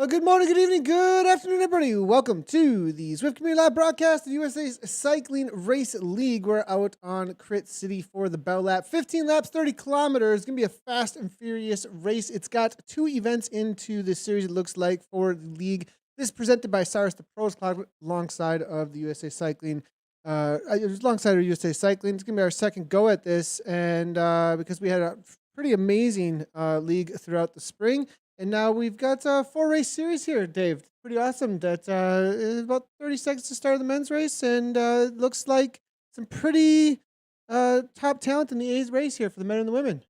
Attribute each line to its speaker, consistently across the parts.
Speaker 1: Well, good morning, good evening, good afternoon, everybody. Welcome to the Swift Community Live broadcast of the USA's Cycling Race League. We're out on Crit City for the Bell Lap. 15 laps, 30 kilometers. It's going to be a fast and furious race. It's got two events into this series, it looks like, for the league. This is presented by Saris, the Pros Club, alongside of the USA Cycling. Alongside of USA Cycling. It's going to be our second go at this, and because we had a pretty amazing league throughout the spring. And now we've got a 4-race series here, Dave. Pretty awesome. That is about 30 seconds to start the men's race, and looks like some pretty top talent in the A's race here for the men and the women.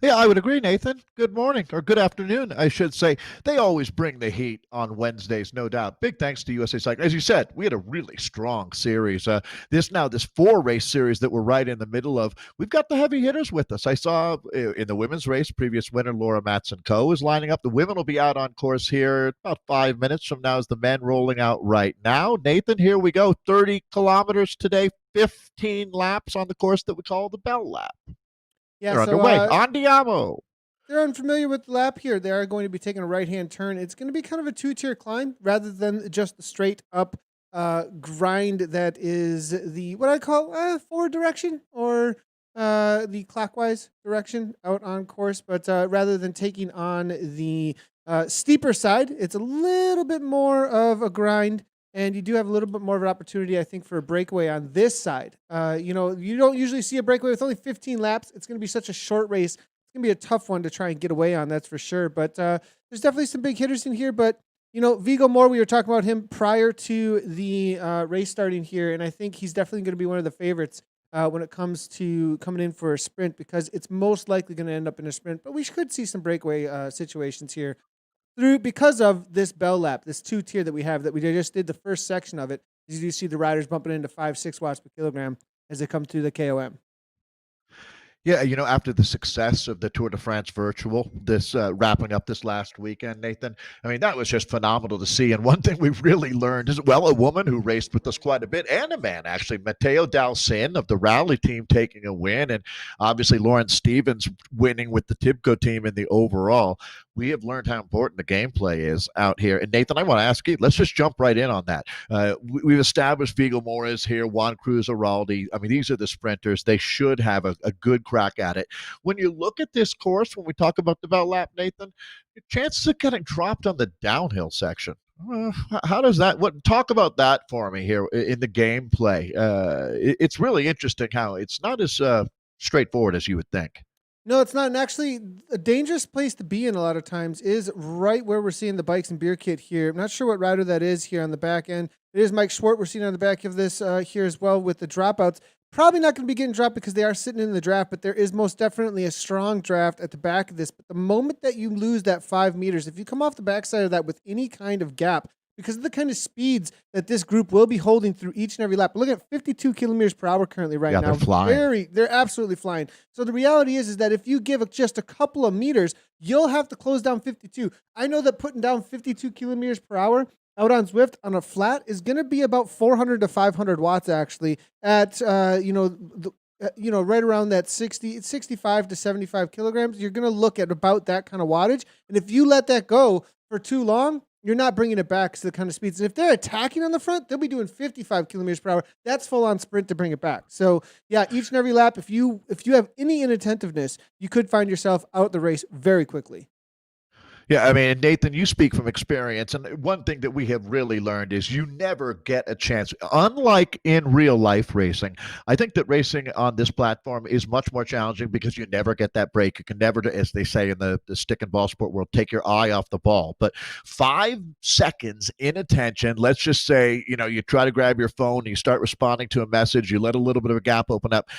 Speaker 2: Yeah, I would agree, Nathan. Good morning, or good afternoon, I should say. They always bring the heat on Wednesdays, no doubt. Big thanks to USA Cycling. As you said, we had a really strong series. This 4-race series that we're right in the middle of, we've got the heavy hitters with us. I saw in the women's race, previous winner Laura Matson-Coe is lining up. The women will be out on course here about 5 minutes from now as the men rolling out right now. Nathan, here we go. 30 kilometers today, 15 laps on the course that we call the Bell Lap.
Speaker 1: Yeah,
Speaker 2: they're underway. Andiamo.
Speaker 1: They're unfamiliar with the lap here. They are going to be taking a right-hand turn. It's going to be kind of a two-tier climb rather than just the straight-up grind that is the, what I call forward direction or the clockwise direction out on course. But rather than taking on the steeper side, it's a little bit more of a grind. And you do have a little bit more of an opportunity, I think, for a breakaway on this side. You don't usually see a breakaway with only 15 laps. It's going to be such a short race. It's going to be a tough one to try and get away on, that's for sure. But there's definitely some big hitters in here. But, Viggo Moore, we were talking about him prior to the race starting here. And I think he's definitely going to be one of the favorites when it comes to coming in for a sprint, because it's most likely going to end up in a sprint. But we could see some breakaway situations here because of this Bell Lap, this two-tier that we have, that we just did the first section of it. You do see the riders bumping into 5-6 watts per kilogram as they come through the KOM.
Speaker 2: Yeah, after the success of the Tour de France virtual, this wrapping up this last weekend, Nathan, I mean, that was just phenomenal to see. And one thing we've really learned is, well, a woman who raced with us quite a bit, and a man, actually, Matteo Dalcin of the Rally team taking a win, and obviously Lauren Stevens winning with the Tibco team in the overall. We have learned how important the gameplay is out here. And Nathan, I want to ask you, let's just jump right in on that. We've established Viggo Moore is here, Juan Cruz Araldi. I mean, these are the sprinters. They should have a good crack at it. When you look at this course, when we talk about the Bell Lap, Nathan, chances of getting dropped on the downhill section. How does that? Talk about that for me here in the gameplay. It's really interesting how it's not as straightforward as you would think.
Speaker 1: No, it's not. And actually, a dangerous place to be in a lot of times is right where we're seeing the bikes and beer kit here. I'm not sure what rider that is here on the back end. It is Mike Schwartz we're seeing on the back of this here as well with the dropouts. Probably not going to be getting dropped because they are sitting in the draft, but there is most definitely a strong draft at the back of this. But the moment that you lose that 5 meters, if you come off the backside of that with any kind of gap, because of the kind of speeds that this group will be holding through each and every lap. We're looking at 52 kilometers per hour currently now.
Speaker 2: They're flying.
Speaker 1: They're absolutely flying. So the reality is that if you give just a couple of meters, you'll have to close down 52. I know that putting down 52 kilometers per hour out on Zwift on a flat is going to be about 400 to 500 watts actually at, right around that 65 to 75 kilograms. You're going to look at about that kind of wattage. And if you let that go for too long, you're not bringing it back to the kind of speeds. And if they're attacking on the front, they'll be doing 55 kilometers per hour. That's full on sprint to bring it back. So yeah, each and every lap, if you have any inattentiveness, you could find yourself out the race very quickly.
Speaker 2: Yeah, I mean, Nathan, you speak from experience, and one thing that we have really learned is you never get a chance. Unlike in real life racing, I think that racing on this platform is much more challenging because you never get that break. You can never, as they say in the stick and ball sport world, take your eye off the ball. But 5 seconds inattention, let's just say, you try to grab your phone, you start responding to a message, you let a little bit of a gap open up.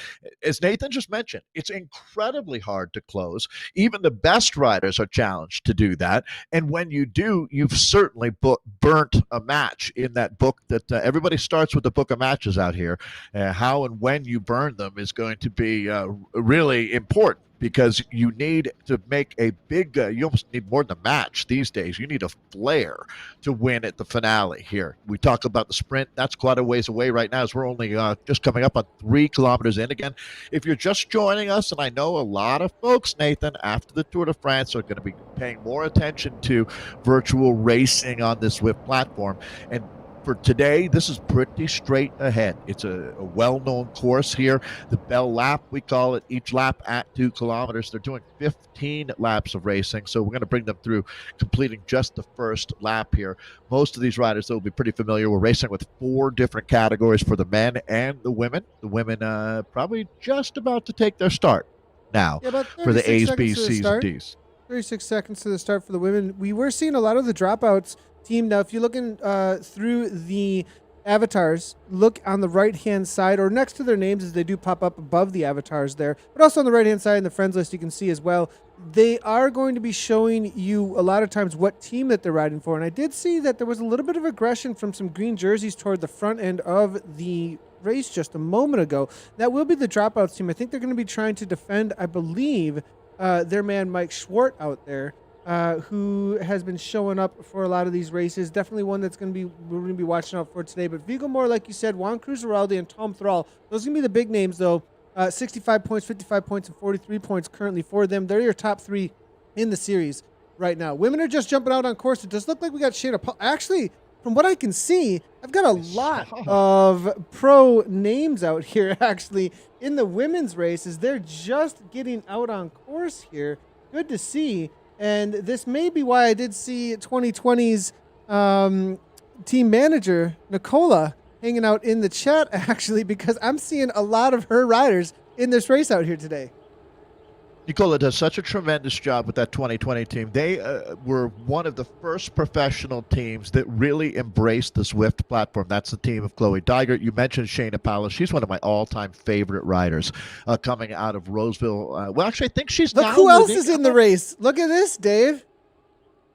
Speaker 2: As Nathan just mentioned, it's incredibly hard to close. Even the best riders are challenged to do that. And when you do, you've certainly burnt a match in that book that everybody starts with the book of matches out here. How and when you burn them is going to be really important because you need to make a big, you almost need more than a match these days. You need a flare to win at the finale here. We talk about the sprint. That's quite a ways away right now as we're only just coming up on 3 kilometers in. Again, if you're just joining us, and I know a lot of folks, Nathan, after the Tour de France are going to be paying more attention to virtual racing on this Zwift platform. And for today, this is pretty straight ahead. It's a well-known course here. The Bell Lap, we call it, each lap at 2 kilometers. They're doing 15 laps of racing, so we're going to bring them through completing just the first lap here. Most of these riders, they'll be pretty familiar. We're racing with 4 different categories for the men and the women. The women probably just about to take their start now for the A's, B's, C's, and D's.
Speaker 1: 36 seconds to the start for the women. We were seeing a lot of the dropouts team. Now, if you're looking through the avatars, look on the right-hand side or next to their names as they do pop up above the avatars there, but also on the right-hand side in the friends list, you can see as well, they are going to be showing you a lot of times what team that they're riding for. And I did see that there was a little bit of aggression from some green jerseys toward the front end of the race just a moment ago. That will be the dropouts team. I think they're going to be trying to defend, I believe, their man Mike Schwartz out there, who has been showing up for a lot of these races. Definitely one that's we're going to be watching out for today. But Viggo Moore, like you said, Juan Cruzaraldi and Tom Thrall, those are going to be the big names, though. 65 points, 55 points, and 43 points currently for them. They're your top 3 in the series right now. Women are just jumping out on course. It does look like we got Shayna Paul. Actually, from what I can see, I've got a lot of pro names out here, actually, in the women's races. They're just getting out on course here. Good to see. And this may be why I did see 2020's team manager, Nicola, hanging out in the chat, actually, because I'm seeing a lot of her riders in this race out here today.
Speaker 2: Nicola does such a tremendous job with that 2020 team. They were one of the first professional teams that really embraced the Zwift platform. That's the team of Chloe Dygert. You mentioned Shayna Powell. She's one of my all-time favorite riders coming out of Roseville. Well, actually, I think she's
Speaker 1: Look
Speaker 2: now
Speaker 1: who else is in the race. Look at this, Dave.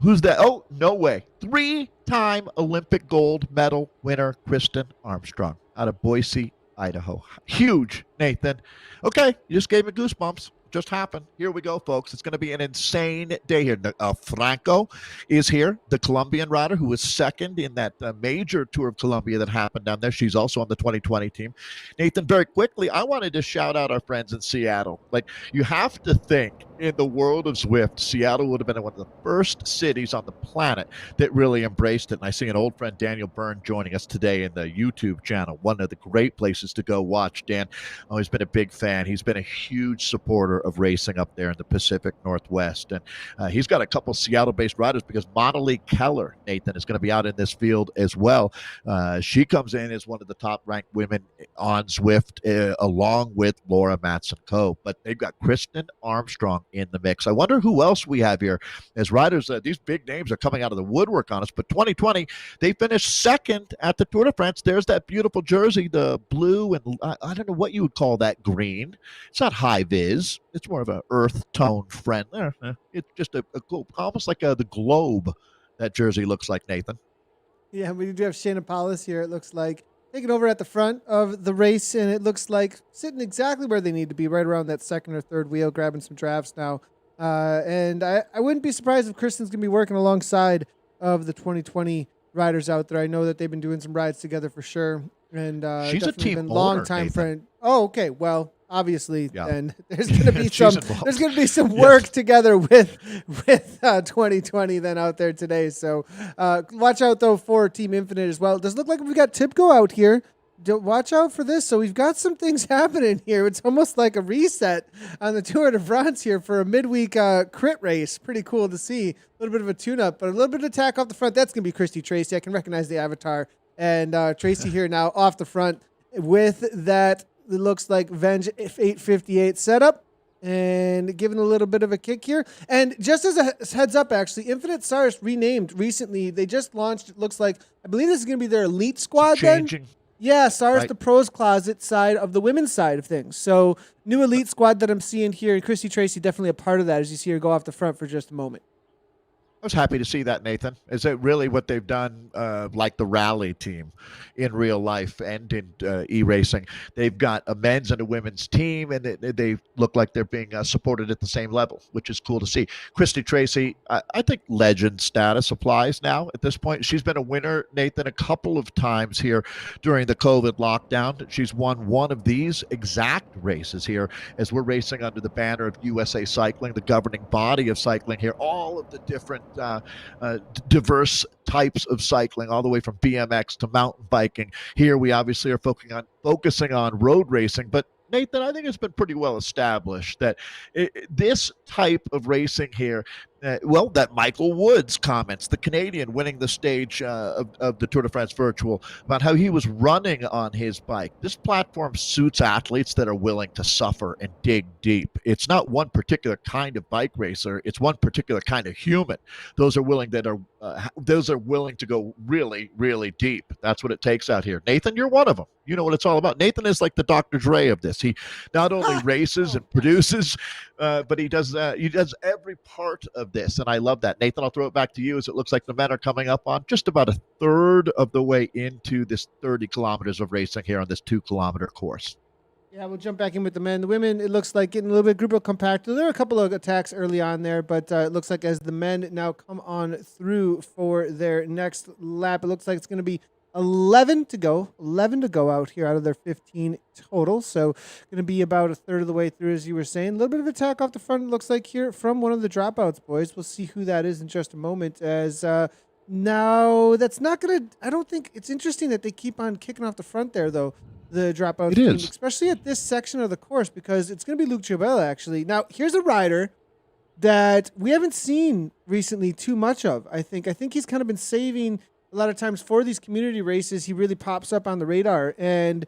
Speaker 2: Who's that? Oh, no way. 3-time Olympic gold medal winner, Kristen Armstrong out of Boise, Idaho. Huge, Nathan. Okay, you just gave me goosebumps. Just happened. Here we go, folks. It's going to be an insane day here. Franco is here, the Colombian rider who was second in that major Tour of Colombia that happened down there. She's also on the 2020 team. Nathan, very quickly, I wanted to shout out our friends in Seattle. Like, you have to think in the world of Zwift, Seattle would have been one of the first cities on the planet that really embraced it. And I see an old friend, Daniel Byrne, joining us today in the YouTube channel. One of the great places to go watch. Dan, he's been a big fan. He's been a huge supporter of racing up there in the Pacific Northwest. And he's got a couple Seattle-based riders because Montalie Keller, Nathan, is going to be out in this field as well. She comes in as one of the top-ranked women on Zwift, along with Laura Matson-Coe. But they've got Kristen Armstrong in the mix. I wonder who else we have here as riders. These big names are coming out of the woodwork on us. But 2020, they finished second at the Tour de France. There's that beautiful jersey, the blue, and I don't know what you would call that green. It's not high vis. It's more of an earth tone friend. It's just a almost like the globe that jersey looks like, Nathan.
Speaker 1: Yeah, we do have Shayna Paulus here, it looks like, taking over at the front of the race, and it looks like sitting exactly where they need to be, right around that second or third wheel, grabbing some drafts now. And I wouldn't be surprised if Kristen's going to be working alongside of the 2020 riders out there. I know that they've been doing some rides together for sure. And
Speaker 2: she's a team
Speaker 1: been
Speaker 2: owner,
Speaker 1: long time
Speaker 2: Nathan.
Speaker 1: friend. Oh, okay. Well, obviously,
Speaker 2: Yeah.
Speaker 1: then there's going to be
Speaker 2: Involved.
Speaker 1: there's going to be some work together with 2020 then out there today. So watch out though for Team Infinite as well. It does look like we've got Tipco out here. Watch out for this. So we've got some things happening here. It's almost like a reset on the Tour de France here for a midweek crit race. Pretty cool to see. A little bit of a tune-up, but a little bit of attack off the front. That's going to be Christy Tracy. I can recognize the avatar. And Tracy here now off the front with that, it looks like Venge 858 setup and giving a little bit of a kick here. And just as a heads up, actually, Infinite Saris renamed recently. They just launched, it looks like, I believe this is going to be their elite squad then. Yeah, Saris, right. The pros closet side of the women's side of things. So new elite squad that I'm seeing here. And Christy Tracy definitely a part of that as you see her go off the front for just a moment.
Speaker 2: I was happy to see that, Nathan. Is it really what they've done, like the rally team in real life and in e-racing? They've got a men's and a women's team, and they look like they're being supported at the same level, which is cool to see. Christy Tracy, I think legend status applies now at this point. She's been a winner, Nathan, a couple of times here during the COVID lockdown. She's won one of these exact races here as we're racing under the banner of USA Cycling, the governing body of cycling here. All of the different diverse types of cycling, all the way from BMX to mountain biking. Here we obviously are focusing on road racing, but Nathan, I think it's been pretty well established that this type of racing here, that Michael Woods comments, the Canadian winning the stage of the Tour de France Virtual, about how he was running on his bike. This platform suits athletes that are willing to suffer and dig deep. It's not one particular kind of bike racer. It's one particular kind of human. Those are willing to go really, really deep. That's what it takes out here. Nathan, you're one of them. You know what it's all about. Nathan is like the Dr. Dre of this. He not only races and produces, but he does every part of this, and I love that. Nathan, I'll throw it back to you, as it looks like the men are coming up on just about a third of the way into this 30 kilometers of racing here on this 2-kilometer course.
Speaker 1: Yeah, we'll jump back in with the men. The women, it looks like getting a little bit group of compact. There are a couple of attacks early on there, but it looks like as the men now come on through for their next lap, it looks like it's going to be 11 to go out here out of their 15 total. So going to be about a third of the way through, as you were saying. A little bit of attack off the front, it looks like here from one of the dropouts, boys. We'll see who that is in just a moment. As now, that's not going to, I don't think, it's interesting that they keep on kicking off the front there, though, the dropout team, especially at this section of the course, because it's going to be Luke Gilbert, actually. Now, here's a rider that we haven't seen recently too much of, I think. I think he's kind of been saving a lot of times for these community races. He really pops up on the radar. And,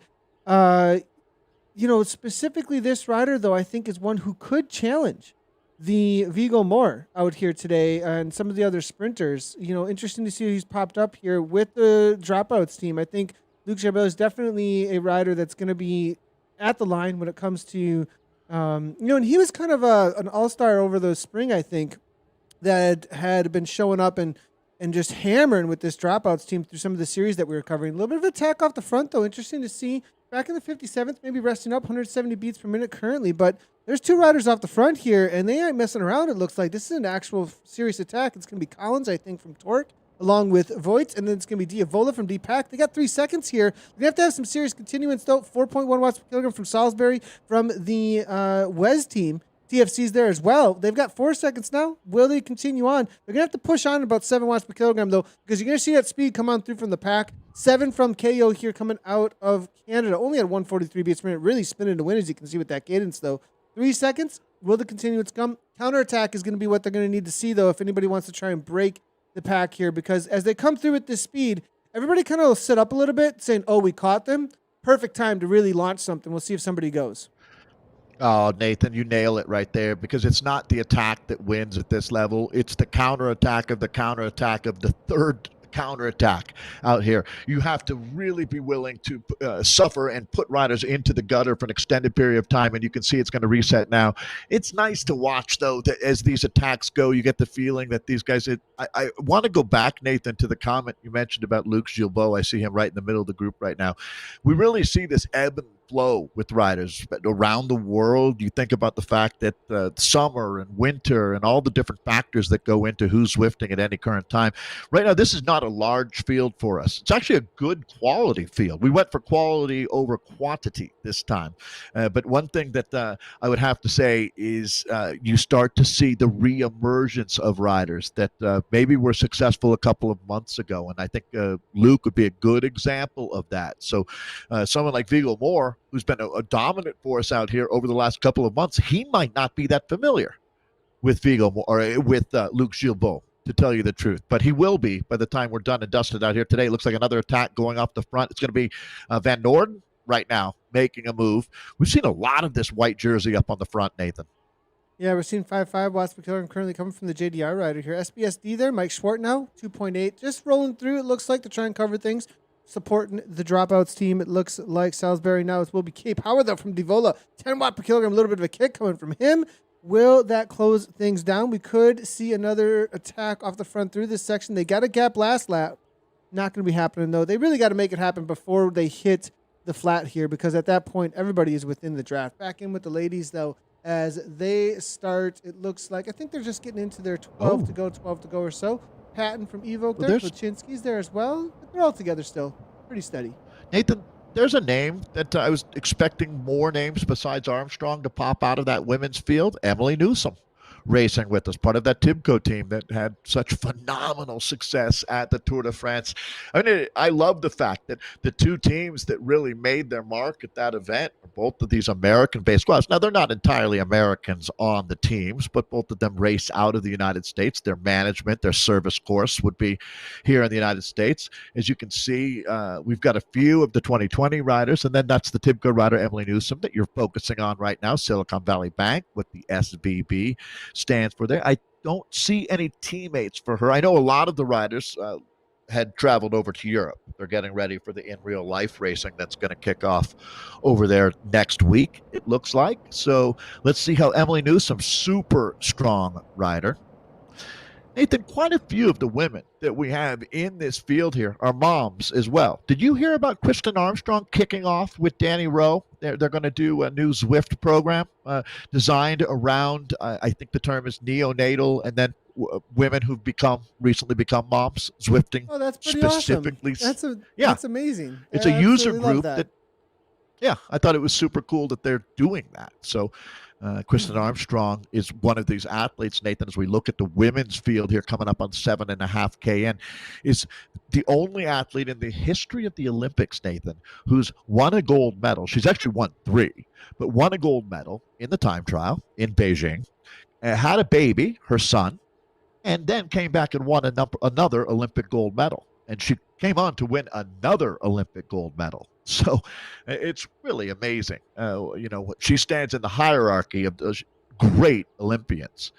Speaker 1: specifically this rider, though, I think is one who could challenge the Viggo Moore out here today and some of the other sprinters. Interesting to see who's popped up here with the dropouts team. I think Luke Gilbert is definitely a rider that's going to be at the line when it comes to, and he was kind of an all-star over the spring, I think, that had been showing up and just hammering with this dropouts team through some of the series that we were covering. A little bit of attack off the front, though. Interesting to see. Back in the 57th, maybe resting up 170 beats per minute currently. But there's two riders off the front here, and they ain't messing around, it looks like. This is an actual serious attack. It's going to be Collins, I think, from Torque, along with Voigt, and then it's going to be Diavola from Deepak. They got 3 seconds here. We have to have some serious continuance, though. 4.1 watts per kilogram from Salisbury from the Wes team. TFC's there as well. They've got 4 seconds now. Will they continue on? They're going to have to push on about 7 watts per kilogram, though, because you're going to see that speed come on through from the pack. 7 from KO here coming out of Canada. Only at 143 beats per minute. Really spinning to win, as you can see with that cadence, though. 3 seconds. Will the continuance come? Counterattack is going to be what they're going to need to see, though, if anybody wants to try and break the pack here, because as they come through at this speed, everybody kind of will sit up a little bit saying, oh, we caught them. Perfect time to really launch something. We'll see if somebody goes.
Speaker 2: Oh, Nathan, you nail it right there, because it's not the attack that wins at this level. It's the counterattack of the counterattack of the third counterattack out here. You have to really be willing to suffer and put riders into the gutter for an extended period of time, and you can see it's going to reset now. It's nice to watch, though, that as these attacks go, you get the feeling that these guys, I want to go back, Nathan, to the comment you mentioned about Luke Gilbert. I see him right in the middle of the group right now. We really see this ebb and flow with riders around the world. You think about the fact that summer and winter and all the different factors that go into who's Zwifting at any current time. Right now, this is not a large field for us. It's actually a good quality field. We went for quality over quantity this time. But one thing that I would have to say is you start to see the reemergence of riders that maybe were successful a couple of months ago. And I think Luke would be a good example of that. So someone like Viggo Moore, who's been a dominant force out here over the last couple of months, he might not be that familiar with Viggo Moore, or with Luke Gilbert, to tell you the truth. But he will be by the time we're done and dusted out here today. It looks like another attack going off the front. It's going to be Van Norden right now making a move. We've seen a lot of this white jersey up on the front, Nathan.
Speaker 1: Yeah, we're seeing 5.5 watts per kilogram currently coming from the JDR rider here. SBSD there, Mike Schwart now, 2.8. Just rolling through, it looks like, to try and cover things. Supporting the dropouts team, it looks like Salisbury now. It will be Cape Howard, though, from Diavola. 10 watt per kilogram, a little bit of a kick coming from him. Will that close things down? We could see another attack off the front through this section. They got a gap last lap. Not going to be happening, though. They really got to make it happen before they hit the flat here, because at that point, everybody is within the draft. Back in with the ladies, though, as they start, it looks like, I think they're just getting into their 12 to go or so. Patton from Evoke there. Klaczynski's there as well. But they're all together still. Pretty steady.
Speaker 2: Nathan, there's a name that I was expecting more names besides Armstrong to pop out of that women's field. Emily Newsom racing with us, part of that Tibco team that had such phenomenal success at the Tour de France. I mean, I love the fact that the two teams that really made their mark at that event are both of these American-based squads. Now, they're not entirely Americans on the teams, but both of them race out of the United States. Their management, their service course would be here in the United States. As you can see, we've got a few of the 2020 riders, and then that's the Tibco rider, Emily Newsom, that you're focusing on right now, Silicon Valley Bank with the SVB stands for there. I don't see any teammates for her. I know a lot of the riders had traveled over to Europe. They're getting ready for the in real life racing that's going to kick off over there next week, it looks like. So let's see how Emily Newsom, super strong rider. Nathan, quite a few of the women that we have in this field here are moms as well. Did you hear about Kristen Armstrong kicking off with Danny Rowe? They're going to do a new Zwift program designed around, I think the term is neonatal, and then women who've recently become moms, Zwifting.
Speaker 1: Oh, that's pretty
Speaker 2: specifically.
Speaker 1: Awesome. That's amazing.
Speaker 2: It's a user group that, I thought it was super cool that they're doing that. So Kristen Armstrong is one of these athletes, Nathan, as we look at the women's field here coming up on 7.5 km, is the only athlete in the history of the Olympics, Nathan, who's won a gold medal. She's actually won 3, but won a gold medal in the time trial in Beijing, had a baby, her son, and then came back and won another Olympic gold medal. And she came on to win another Olympic gold medal. So it's really amazing. She stands in the hierarchy of those great Olympians,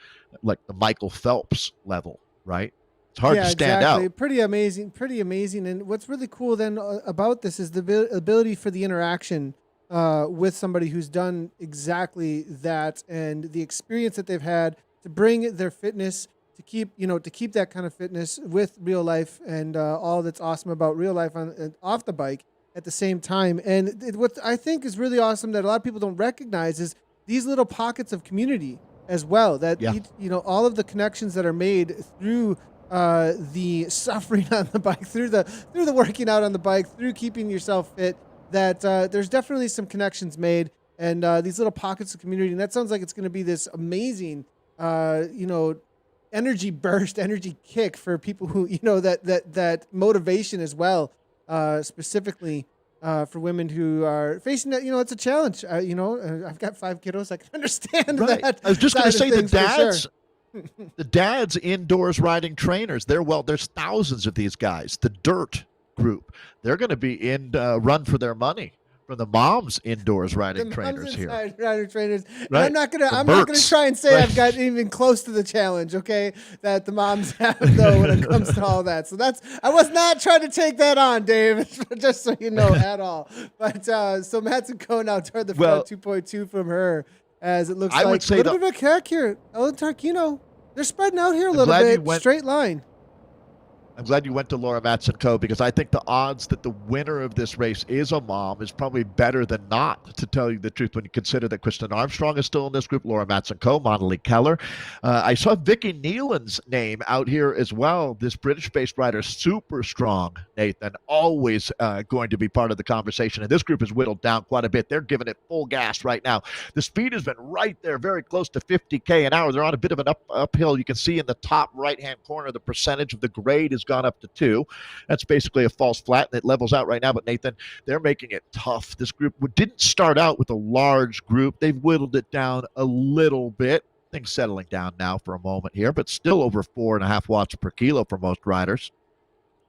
Speaker 2: like the Michael Phelps level, right? It's hard to stand out.
Speaker 1: Pretty amazing. And what's really cool then about this is the ability for the interaction with somebody who's done exactly that, and the experience that they've had to bring their fitness to keep that kind of fitness with real life, and all that's awesome about real life on and off the bike at the same time. And what I think is really awesome that a lot of people don't recognize is these little pockets of community as well. That all of the connections that are made through the suffering on the bike, through the working out on the bike, through keeping yourself fit. That there's definitely some connections made, and these little pockets of community. And that sounds like it's going to be this amazing, energy burst, energy kick for people who, that motivation as well, specifically for women who are facing that. It's a challenge. I've got 5 kiddos. I can understand that.
Speaker 2: I was just going to say the dads indoors riding trainers. There's thousands of these guys. The Dirt group, they're going to be in run for their money from the moms indoors riding trainers here.
Speaker 1: Rider trainers.
Speaker 2: Right?
Speaker 1: I'm not gonna try and say I've got even close to the challenge, okay, that the moms have though when it comes to all that. So I was not trying to take that on, Dave, just so you know at all. But so Madsen Coe now toward the front 2.2 from her, as it looks like a little bit of a cack here. Ellen Tarquino, they're spreading out here a little bit. Straight line.
Speaker 2: I'm glad you went to Laura Matson-Coe, because I think the odds that the winner of this race is a mom is probably better than not, to tell you the truth, when you consider that Kristen Armstrong is still in this group, Laura Matson-Coe, Monali Keller. I saw Vicky Nealon's name out here as well, this British-based rider, super strong, Nathan, always going to be part of the conversation. And this group is whittled down quite a bit. They're giving it full gas right now. The speed has been right there, very close to 50K an hour. They're on a bit of an uphill. You can see in the top right-hand corner, the percentage of the grade is gone up to 2. That's basically a false flat, and it levels out right now. But Nathan, they're making it tough. This group didn't start out with a large group. They've whittled it down a little bit. Things settling down now for a moment here, but still over 4.5 watts per kilo for most riders.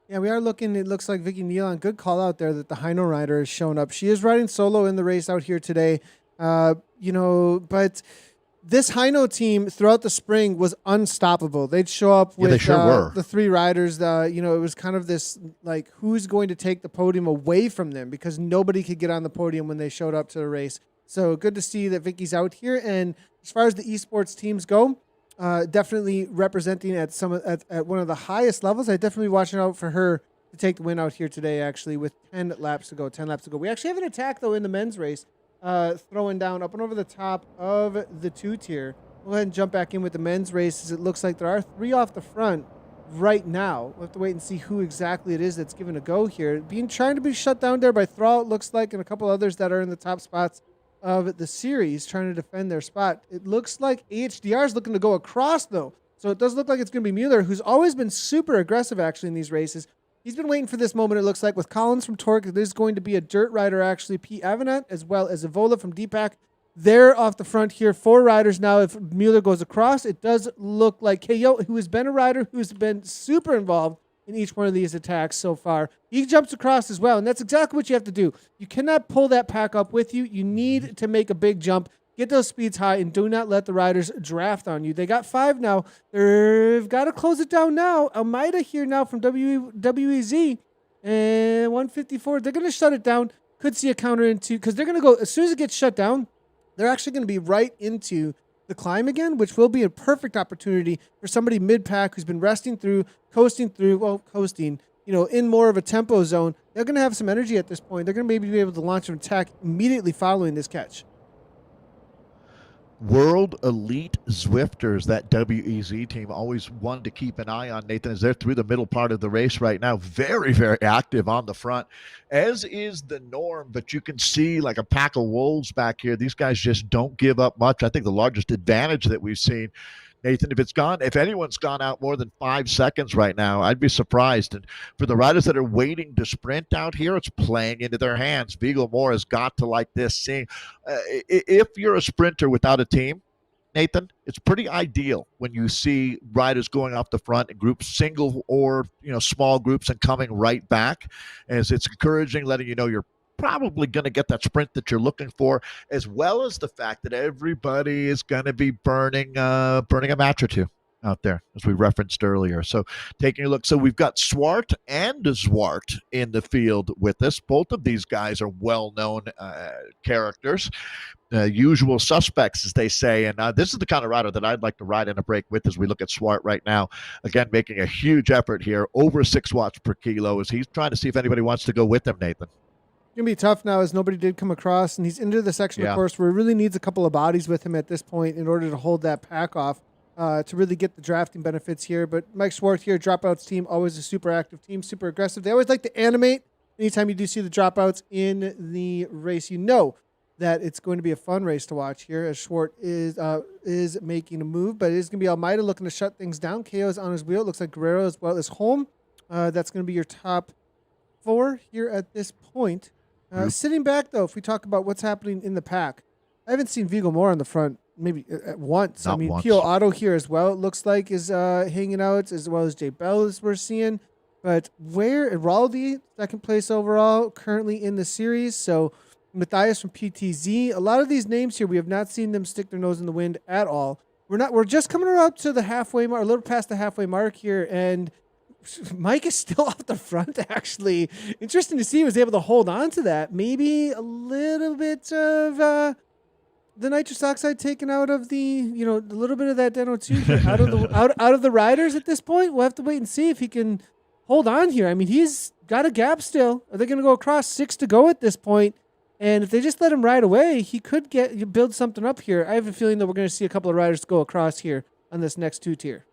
Speaker 1: Yeah, we are looking. It looks like Vicky Nealon, good call out there that the Hino rider has shown up. She is riding solo in the race out here today. But this Hino team throughout the spring was unstoppable. They'd show up with the 3 riders. It was kind of this, like, who's going to take the podium away from them, because nobody could get on the podium when they showed up to the race. So good to see that Vicky's out here, and As far as the esports teams go, definitely representing at at one of the highest levels. I definitely be watching out for her to take the win out here today. Actually, with 10 laps to go, we actually have an attack though in the men's race, throwing down up and over the top of the 2 tier. Go ahead and jump back in with the men's races. It looks like there are 3 off the front right now. We'll have to wait and see who exactly it is that's given a go here. Trying to be shut down there by Thrall, it looks like, and a couple others that are in the top spots of the series trying to defend their spot. It looks like AHDR is looking to go across, though. So it does look like it's going to be Mueller, who's always been super aggressive, actually, in these races. He's been waiting for this moment, it looks like, with Collins from Torque. There's going to be a dirt rider, actually, P. Avenant, as well as Evola from Deepak. They're off the front here. 4 riders now. If Mueller goes across, it does look like KO, who has been a rider who's been super involved in each one of these attacks so far. He jumps across as well, and that's exactly what you have to do. You cannot pull that pack up with you. You need to make a big jump, get those speeds high, and do not let the riders draft on you. They got 5 now. They've got to close it down now. Almeida here now from WEZ, and 154. They're going to shut it down. Could see a counter into, because they're going to go, as soon as it gets shut down, they're actually going to be right into the climb again, which will be a perfect opportunity for somebody mid-pack who's been resting through, coasting, in more of a tempo zone. They're going to have some energy at this point. They're going to maybe be able to launch an attack immediately following this catch.
Speaker 2: World Elite Zwifters, that WEZ team, always one to keep an eye on, Nathan, as they're through the middle part of the race right now. Very, very active on the front, as is the norm. But you can see like a pack of wolves back here. These guys just don't give up much. I think the largest advantage that we've seen, Nathan, if anyone's gone out more than 5 seconds right now, I'd be surprised. And for the riders that are waiting to sprint out here, it's playing into their hands. Viggo Moore has got to like this. Seeing if you're a sprinter without a team, Nathan, it's pretty ideal when you see riders going off the front in groups, single or small groups, and coming right back, as it's encouraging, letting you know you're probably going to get that sprint that you're looking for, as well as the fact that everybody is going to be burning a match or two out there, as we referenced earlier. So taking a look, so we've got Swart and Zwart in the field with us. Both of these guys are well-known characters, usual suspects, as they say. And this is the kind of rider that I'd like to ride in a break with, as we look at Swart right now. Again, making a huge effort here, over 6 watts per kilo, as he's trying to see if anybody wants to go with him, Nathan.
Speaker 1: Going to be tough now, as nobody did come across, and he's into the section, of course, where he really needs a couple of bodies with him at this point in order to hold that pack off, to really get the drafting benefits here. But Mike Schwartz here, Dropouts team, always a super active team, super aggressive. They always like to animate. Anytime you do see the Dropouts in the race, you know that it's going to be a fun race to watch here, as Schwartz is making a move. But it is going to be Almeida looking to shut things down. KO is on his wheel. It looks like Guerrero as well as Holm. That's going to be your top 4 here at this point. Sitting back, though, if we talk about what's happening in the pack, I haven't seen Viggo Moore on the front maybe once.
Speaker 2: Not once.
Speaker 1: Pio Otto here as well, it looks like, is hanging out, as well as Jay Bell, as we're seeing. But where Raldi, second place overall, currently in the series. So Matthias from PTZ. A lot of these names here, we have not seen them stick their nose in the wind at all. We're just coming up to the halfway mark, a little past the halfway mark here, and Mike is still off the front, actually. Interesting to see he was able to hold on to that. Maybe a little bit of the nitrous oxide taken out of the, a little bit of that Deno 2 out of the riders at this point. We'll have to wait and see if he can hold on here. I mean, he's got a gap still. Are they going to go across? 6 to go at this point. And if they just let him ride away, he could build something up here. I have a feeling that we're going to see a couple of riders go across here on this next 2-tier.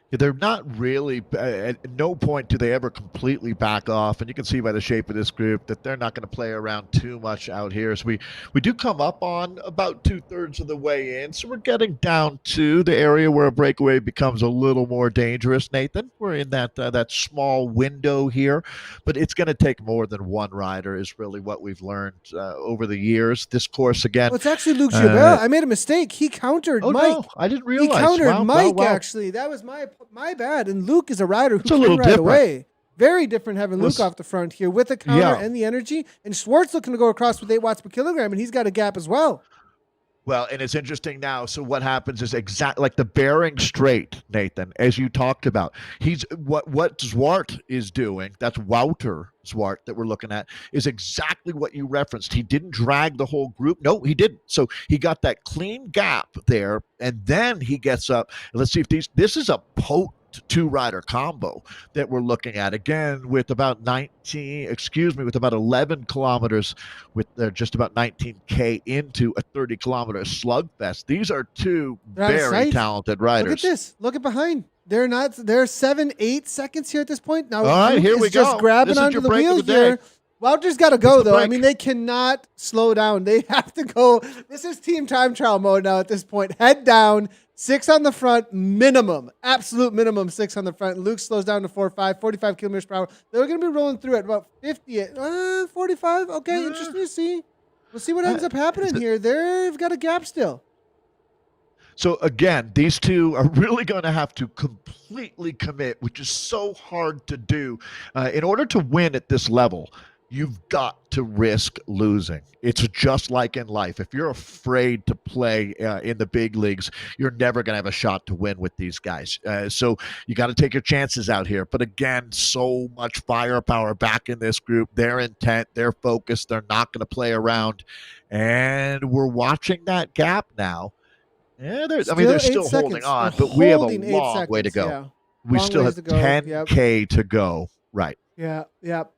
Speaker 2: They're not really, at no point do they ever completely back off. And you can see by the shape of this group that they're not going to play around too much out here. So we do come up on about 2/3 of the way in. So we're getting down to the area where a breakaway becomes a little more dangerous, Nathan. We're in that small window here. But it's going to take more than one rider, is really what we've learned over the years. This course, again.
Speaker 1: Well, it's actually Luke Gilbert. I made a mistake. He countered Mike.
Speaker 2: No, I didn't realize.
Speaker 1: He countered Mike,
Speaker 2: wow.
Speaker 1: actually. That was my bad. And Luke is a rider who
Speaker 2: It's a
Speaker 1: can
Speaker 2: little
Speaker 1: ride
Speaker 2: different.
Speaker 1: away. Very different having Luke off the front here with the counter and the energy. And Schwartz looking to go across with 8 watts per kilogram, and he's got a gap as well.
Speaker 2: Well, and it's interesting now. So what happens is exact like the Bering Strait, Nathan, as you talked about. He's what Zwart is doing. That's Wouter Zwart that we're looking at is exactly what you referenced. He didn't drag the whole group. No, he didn't. So he got that clean gap there, and then he gets up. Let's see if this is a potent two-rider combo that we're looking at again with about 11 kilometers with just about 19K into a 30-kilometer slugfest. These are two very talented riders.
Speaker 1: Look at this. Look at behind. They're 7-8 seconds here at this point. Now,
Speaker 2: all right, here we go.
Speaker 1: Just grabbing onto the wheel here. Wouter's got to go, though. I mean, they cannot slow down. They have to go. This is team time trial mode now at this point. Head down, 6 on the front, minimum, absolute minimum 6 on the front. Luke slows down to 4.5, 45 kilometers per hour. They're going to be rolling through at about 50, 45. Okay, interesting to see. We'll see what ends up happening here. They've got a gap still.
Speaker 2: So again, these two are really going to have to completely commit, which is so hard to do. In order to win at this level, you've got to risk losing. It's just like in life. If you're afraid to play in the big leagues, you're never going to have a shot to win with these guys. So you got to take your chances out here. But again, so much firepower back in this group. They're intent. They're focused. They're not going to play around. And we're watching that gap now. Yeah, they're still holding on, but we have a long way to go. Yeah. We still have 10K to go. Right.
Speaker 1: Yeah.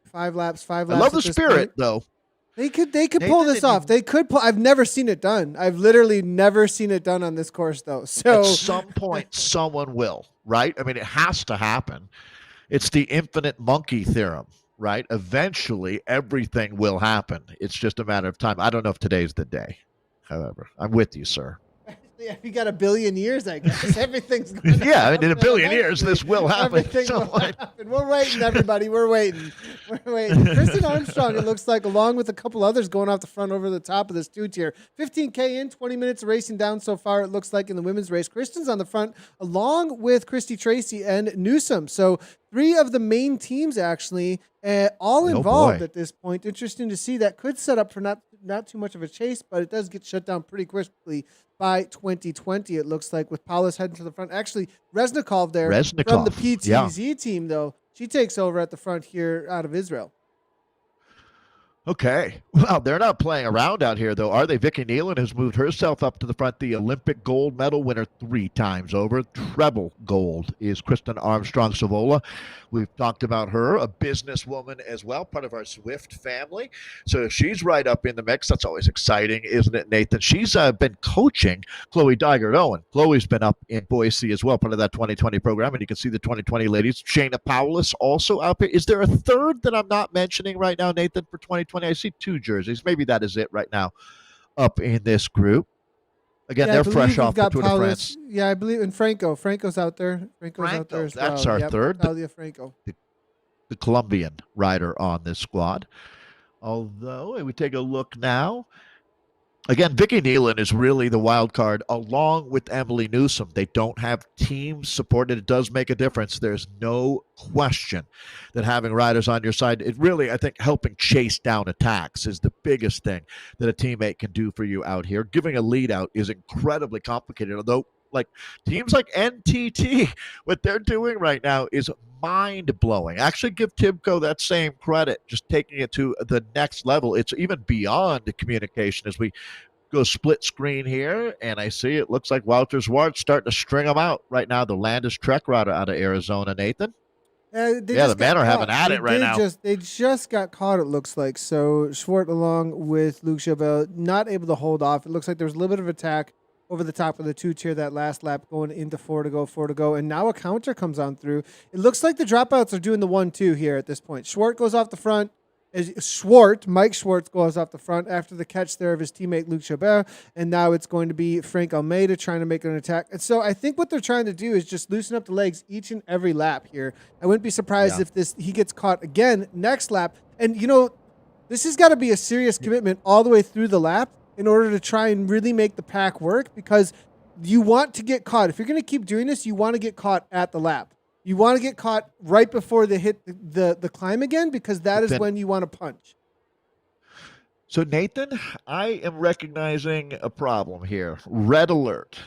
Speaker 1: 5 laps. I
Speaker 2: love the spirit, though.
Speaker 1: They could pull this off. They could pull. I've never seen it done. I've literally never seen it done on this course, though. So
Speaker 2: at some point, someone will, right? I mean, it has to happen. It's the infinite monkey theorem, right? Eventually, everything will happen. It's just a matter of time. I don't know if today's the day. However, I'm with you, sir.
Speaker 1: Yeah, we got a billion years, I guess. Everything's going to
Speaker 2: happen. In a billion years, this will happen.
Speaker 1: Will happen. We're waiting, everybody. We're waiting. Kristen Armstrong, it looks like, along with a couple others going off the front over the top of this two-tier. 15K in, 20 minutes of racing down so far, it looks like, in the women's race. Kristen's on the front, along with Christy Tracy and Newsom. So 3 of the main teams, actually, all involved at this point. Interesting to see. That could set up for not too much of a chase, but it does get shut down pretty quickly by 2020, it looks like, with Paulus heading to the front. Actually, Reznikov there from the PTZ team, though. She takes over at the front here out of Israel.
Speaker 2: Okay. Well, they're not playing around out here, though, are they? Vicki Nealon has moved herself up to the front. The Olympic gold medal winner 3 times over. Treble gold is Kristen Armstrong Savola. We've talked about her, a businesswoman as well, part of our Swift family. So she's right up in the mix. That's always exciting, isn't it, Nathan? She's been coaching Chloe Dygert-Owen. Chloe's been up in Boise as well, part of that 2020 program, and you can see the 2020 ladies. Shayna Paulus also out there. Is there a third that I'm not mentioning right now, Nathan, for 2020? I see 2 jerseys. Maybe that is it right now up in this group. Again, they're fresh off the Tour de France.
Speaker 1: Yeah, I believe in Franco. Franco's out there. Franco's out there as well.
Speaker 2: That's our third.
Speaker 1: Natalia Franco.
Speaker 2: The Colombian rider on this squad. Although, we take a look now. Again, Vicki Nealon is really the wild card, along with Emily Newsom. They don't have team support, and it does make a difference. There's no question that having riders on your side, it really, I think, helping chase down attacks is the biggest thing that a teammate can do for you out here. Giving a lead out is incredibly complicated, although like teams like NTT, what they're doing right now is mind-blowing. Actually, give Tibco that same credit, just taking it to the next level. It's even beyond the communication as we go split screen here, and I see it looks like Wouter Zwart's starting to string them out right now. The Landis Trek rider out of Arizona, Nathan. The men are having at it right now.
Speaker 1: They just got caught, it looks like. So Zwart, along with Luke Chauvel, not able to hold off. It looks like there was a little bit of attack over the top of the two-tier that last lap, going into 4 to go, and now a counter comes on through. It looks like the dropouts are doing the 1-2 here at this point. Zwart goes off the front. Mike Schwartz goes off the front after the catch there of his teammate Luke Chabert, and now it's going to be Frank Almeida trying to make an attack. And so I think what they're trying to do is just loosen up the legs each and every lap here. I wouldn't be surprised if he gets caught again next lap. And, this has got to be a serious commitment all the way through the lap in order to try and really make the pack work, because you want to get caught. If you're going to keep doing this, you want to get caught at the lap. You want to get caught right before they hit the climb again, because that is when you want to punch.
Speaker 2: So, Nathan, I am recognizing a problem here. Red alert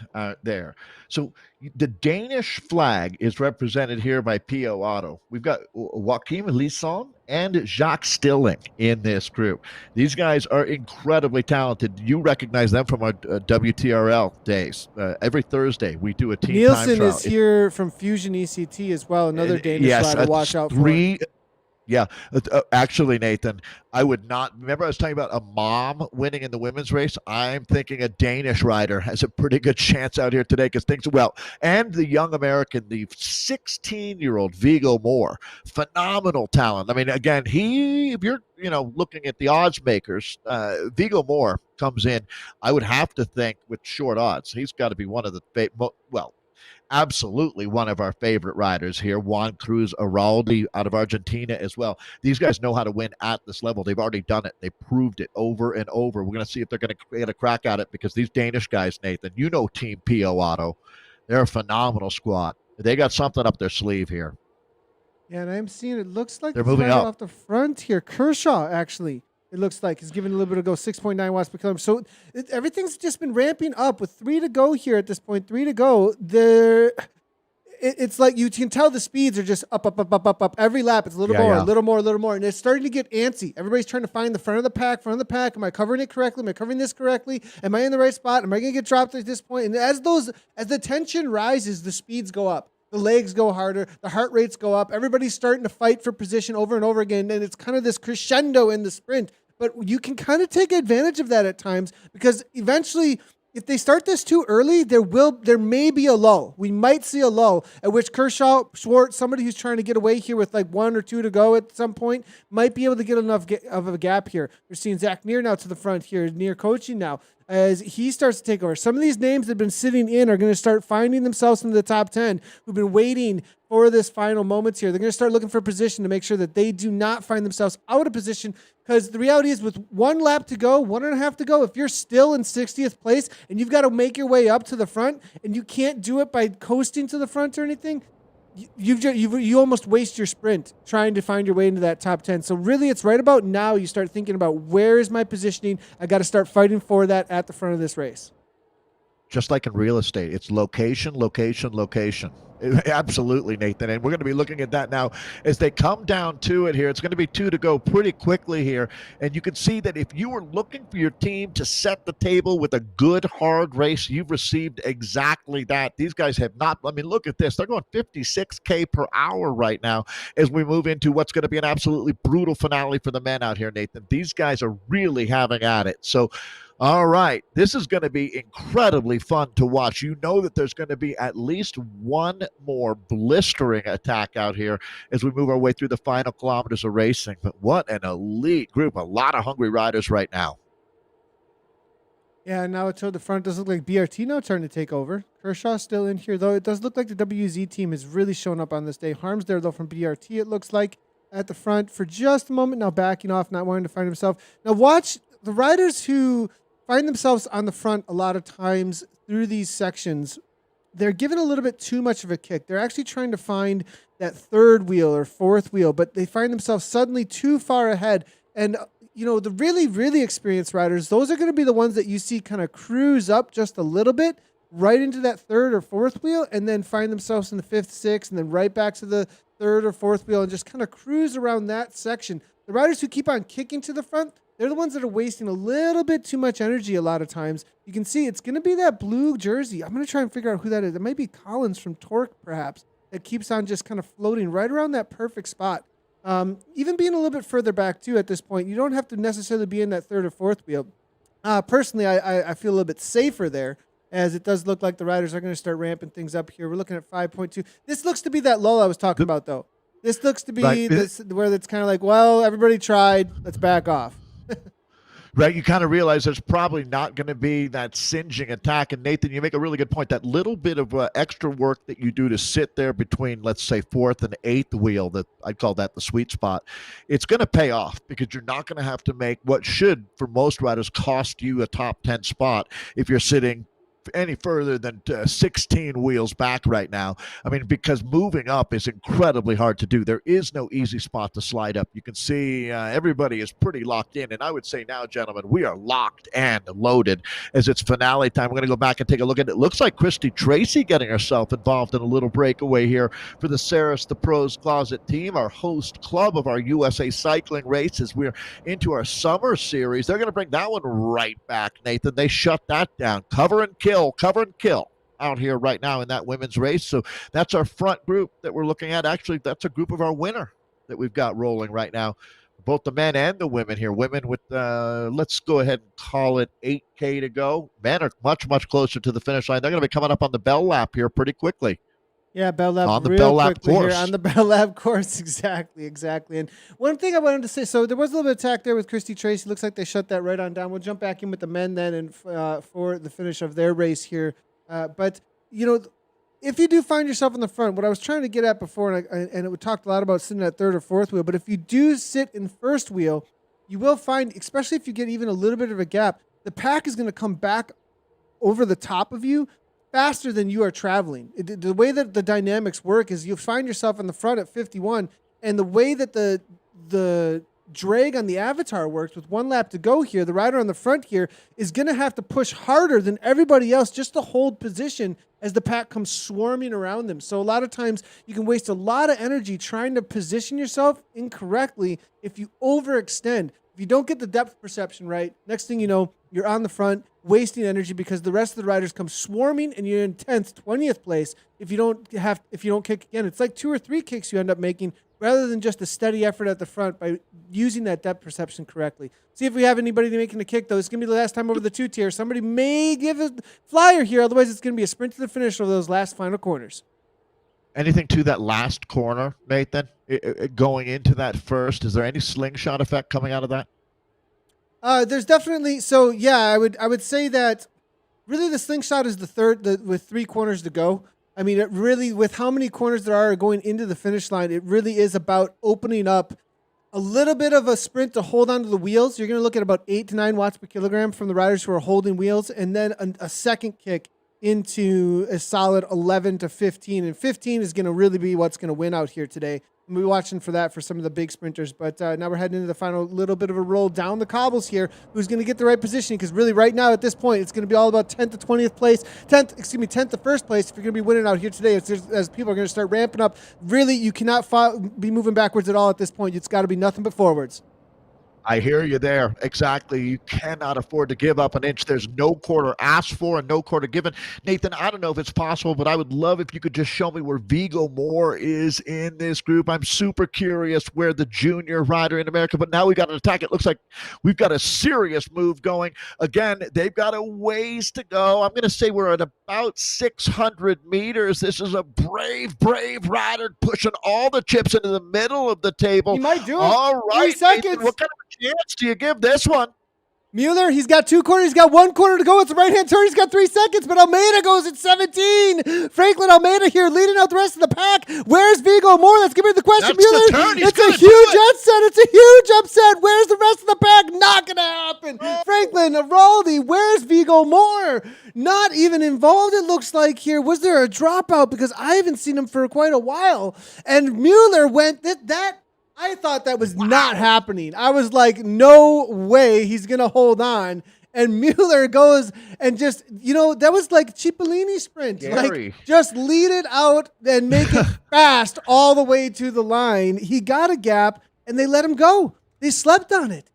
Speaker 2: there. So, the Danish flag is represented here by P.O. Otto. We've got Joachim Lisson and Jacques Stilling in this group. These guys are incredibly talented. You recognize them from our WTRL days. Every Thursday, we do a team time
Speaker 1: Nielsen
Speaker 2: trial.
Speaker 1: is here from Fusion ECT as well. Another Danish
Speaker 2: Yes,
Speaker 1: rider. Watch out for.
Speaker 2: three. Yeah, actually, Nathan, I would not. Remember, I was talking about a mom winning in the women's race. I'm thinking a Danish rider has a pretty good chance out here today because things well. And the young American, the 16-year-old Viggo Moore, phenomenal talent. I mean, again, if you're looking at the odds makers, Viggo Moore comes in. I would have to think with short odds, he's got to be one of the absolutely one of our favorite riders here, Juan Cruz Araldi out of Argentina as well. These guys know how to win at this level. They've already done it. They proved it over and over. We're going to see if they're going to get a crack at it because these Danish guys, Nathan, Team P.O. Otto, they're a phenomenal squad. They got something up their sleeve here.
Speaker 1: Yeah, and I'm seeing it looks like
Speaker 2: they're moving up
Speaker 1: off the front here. Kershaw, actually. It looks like he's giving a little bit of go, 6.9 watts per kilometer. So everything's just been ramping up with 3 to go here at this point. 3 to go. It's like you can tell the speeds are just up, up, up, up, up, up. Every lap, it's a little more, a little more, a little more. And it's starting to get antsy. Everybody's trying to find the front of the pack, Am I covering it correctly? Am I covering this correctly? Am I in the right spot? Am I going to get dropped at this point? And as the tension rises, the speeds go up. The legs go harder. The heart rates go up. Everybody's starting to fight for position over and over again. And it's kind of this crescendo in the sprint. But you can kind of take advantage of that at times because eventually, if they start this too early, there may be a lull. We might see a lull at which Kershaw, Schwartz, somebody who's trying to get away here with like 1 or 2 to go at some point, might be able to get enough of a gap here. We're seeing Zach Neer now to the front here, Neer coaching now as he starts to take over. Some of these names that have been sitting in are going to start finding themselves in the top 10 who've been waiting for this final moments here. They're going to start looking for position to make sure that they do not find themselves out of position because the reality is with 1 lap to go, 1.5 to go, if you're still in 60th place and you've got to make your way up to the front and you can't do it by coasting to the front or anything, you almost waste your sprint trying to find your way into that top 10. So really it's right about now you start thinking about where is my positioning? I got to start fighting for that at the front of this race.
Speaker 2: Just like in real estate, it's location, location, location. Absolutely, Nathan. And we're going to be looking at that now as they come down to it here. It's going to be 2 to go pretty quickly here. And you can see that if you were looking for your team to set the table with a good, hard race, you've received exactly that. These guys have not. I mean, look at this. They're going 56K per hour right now as we move into what's going to be an absolutely brutal finale for the men out here, Nathan. These guys are really having at it. So, all right, this is going to be incredibly fun to watch. You know that there's going to be at least one more blistering attack out here as we move our way through the final kilometers of racing. But what an elite group. A lot of hungry riders right now.
Speaker 1: Yeah, now toward the front, does look like BRT now trying to take over. Kershaw still in here, though. It does look like the WZ team has really shown up on this day. Harms there, though, from BRT, it looks like, at the front for just a moment. Now backing off, not wanting to find himself. Now watch the riders who find themselves on the front a lot of times through these sections. They're given a little bit too much of a kick. They're actually trying to find that third wheel or fourth wheel, but they find themselves suddenly too far ahead. And, the really, really experienced riders, those are going to be the ones that you see kind of cruise up just a little bit right into that third or fourth wheel and then find themselves in the fifth, sixth, and then right back to the third or fourth wheel and just kind of cruise around that section. The riders who keep on kicking to the front, they're the ones that are wasting a little bit too much energy a lot of times. You can see it's going to be that blue jersey. I'm going to try and figure out who that is. It might be Collins from Torque, perhaps, that keeps on just kind of floating right around that perfect spot. Even being a little bit further back, too, at this point, you don't have to necessarily be in that third or fourth wheel. Personally, I feel a little bit safer there, as it does look like the riders are going to start ramping things up here. We're looking at 5.2. This looks to be that lull I was talking about, though. This looks to be where it's kind of like, well, everybody tried. Let's back off.
Speaker 2: Right, you kind of realize there's probably not going to be that singeing attack. And Nathan, you make a really good point. That little bit of extra work that you do to sit there between, let's say, fourth and eighth wheel, that I call that the sweet spot, it's going to pay off because you're not going to have to make what should, for most riders, cost you a top 10 spot if you're sitting any further than 16 wheels back right now. I mean, because moving up is incredibly hard to do. There is no easy spot to slide up. You can see everybody is pretty locked in. And I would say now, gentlemen, we are locked and loaded as it's finale time. We're going to go back and take a look at it. It looks like Christy Tracy getting herself involved in a little breakaway here for the Saris the Pros Closet team, our host club of our USA cycling race as we're into our summer series. They're going to bring that one right back, Nathan. They shut that down. Cover and kill out here right now in that women's race. So that's our front group that we're looking at. Actually, that's a group of our winner that we've got rolling right now. Both the men and the women here. Women with, let's go ahead and call it 8K to go. Men are much, much closer to the finish line. They're going to be coming up on the Bell Lap here pretty quickly.
Speaker 1: Yeah, Bell Lab
Speaker 2: on the
Speaker 1: real
Speaker 2: Bell Lab
Speaker 1: quickly
Speaker 2: course.
Speaker 1: here on the Bell Lab course. Exactly. And one thing I wanted to say, so there was a little bit of attack there with Christy Tracy. Looks like they shut that right on down. We'll jump back in with the men then and for the finish of their race here. But, you know, if you do find yourself in the front, what I was trying to get at before, and it talked a lot about sitting at third or fourth wheel, but if you do sit in first wheel, you will find, especially if you get even a little bit of a gap, the pack is going to come back over the top of you faster than you are traveling. The way that the dynamics work is you find yourself in the front at 51, and the way that the drag on the avatar works with 1 lap to go here, the rider on the front here is going to have to push harder than everybody else just to hold position as the pack comes swarming around them. So a lot of times you can waste a lot of energy trying to position yourself incorrectly if you overextend. If you don't get the depth perception right, next thing you know, you're on the front, wasting energy because the rest of the riders come swarming and you're in 10th, 20th place if you don't kick again. It's like 2 or 3 kicks you end up making rather than just a steady effort at the front by using that depth perception correctly. See if we have anybody making a kick, though. It's going to be the last time over the 2-tier. Somebody may give a flyer here, otherwise it's going to be a sprint to the finish of those last final corners.
Speaker 2: Anything to that last corner, Nathan, going into that first? Is there any slingshot effect coming out of that?
Speaker 1: There's definitely, so yeah, I would say that really the slingshot is the third with 3 corners to go. I mean, it really, with how many corners there are going into the finish line, it really is about opening up a little bit of a sprint to hold onto the wheels. You're going to look at about 8 to 9 watts per kilogram from the riders who are holding wheels, and then a second kick into a solid 11 to 15. And 15 is going to really be what's going to win out here today. And we'll be watching for that for some of the big sprinters. But now we're heading into the final little bit of a roll down the cobbles here. Who's going to get the right positioning? Because really right now at this point, it's going to be all about 10th to 20th place, 10th to first place if you're going to be winning out here today. As people are going to start ramping up. Really, you cannot be moving backwards at all at this point. It's got to be nothing but forwards.
Speaker 2: I hear you there. Exactly. You cannot afford to give up an inch. There's no quarter asked for and no quarter given. Nathan, I don't know if it's possible, but I would love if you could just show me where Viggo Moore is in this group. I'm super curious where the junior rider in America, but now we got an attack. It looks like we've got a serious move going. Again, they've got a ways to go. I'm going to say we're at about 600 meters. This is a brave rider pushing all the chips into the middle of the table.
Speaker 1: He might do it.
Speaker 2: All right,
Speaker 1: 3 seconds.
Speaker 2: Nathan, what kind of chance do you give this one?
Speaker 1: Mueller, he's got 2 corners. He's got 1 corner to go. It's a right-hand turn. He's got 3 seconds, but Almeida goes at 17. Franklin Almeida here leading out the rest of the pack. Where's Viggo Moore? That's going to be the question,
Speaker 2: That's
Speaker 1: Mueller.
Speaker 2: the turn.
Speaker 1: It's a huge upset. It's a huge upset. Where's the rest of the pack? Not going to happen. Franklin, Araldi, where's Viggo Moore? Not even involved, it looks like here. Was there a dropout? Because I haven't seen him for quite a while. And Mueller went that. I thought that was not happening. I was like, no way he's going to hold on. And Mueller goes and just, that was like Cipollini sprint.
Speaker 2: Gary.
Speaker 1: Like, just lead it out and make it fast all the way to the line. He got a gap, and they let him go. They slept on it.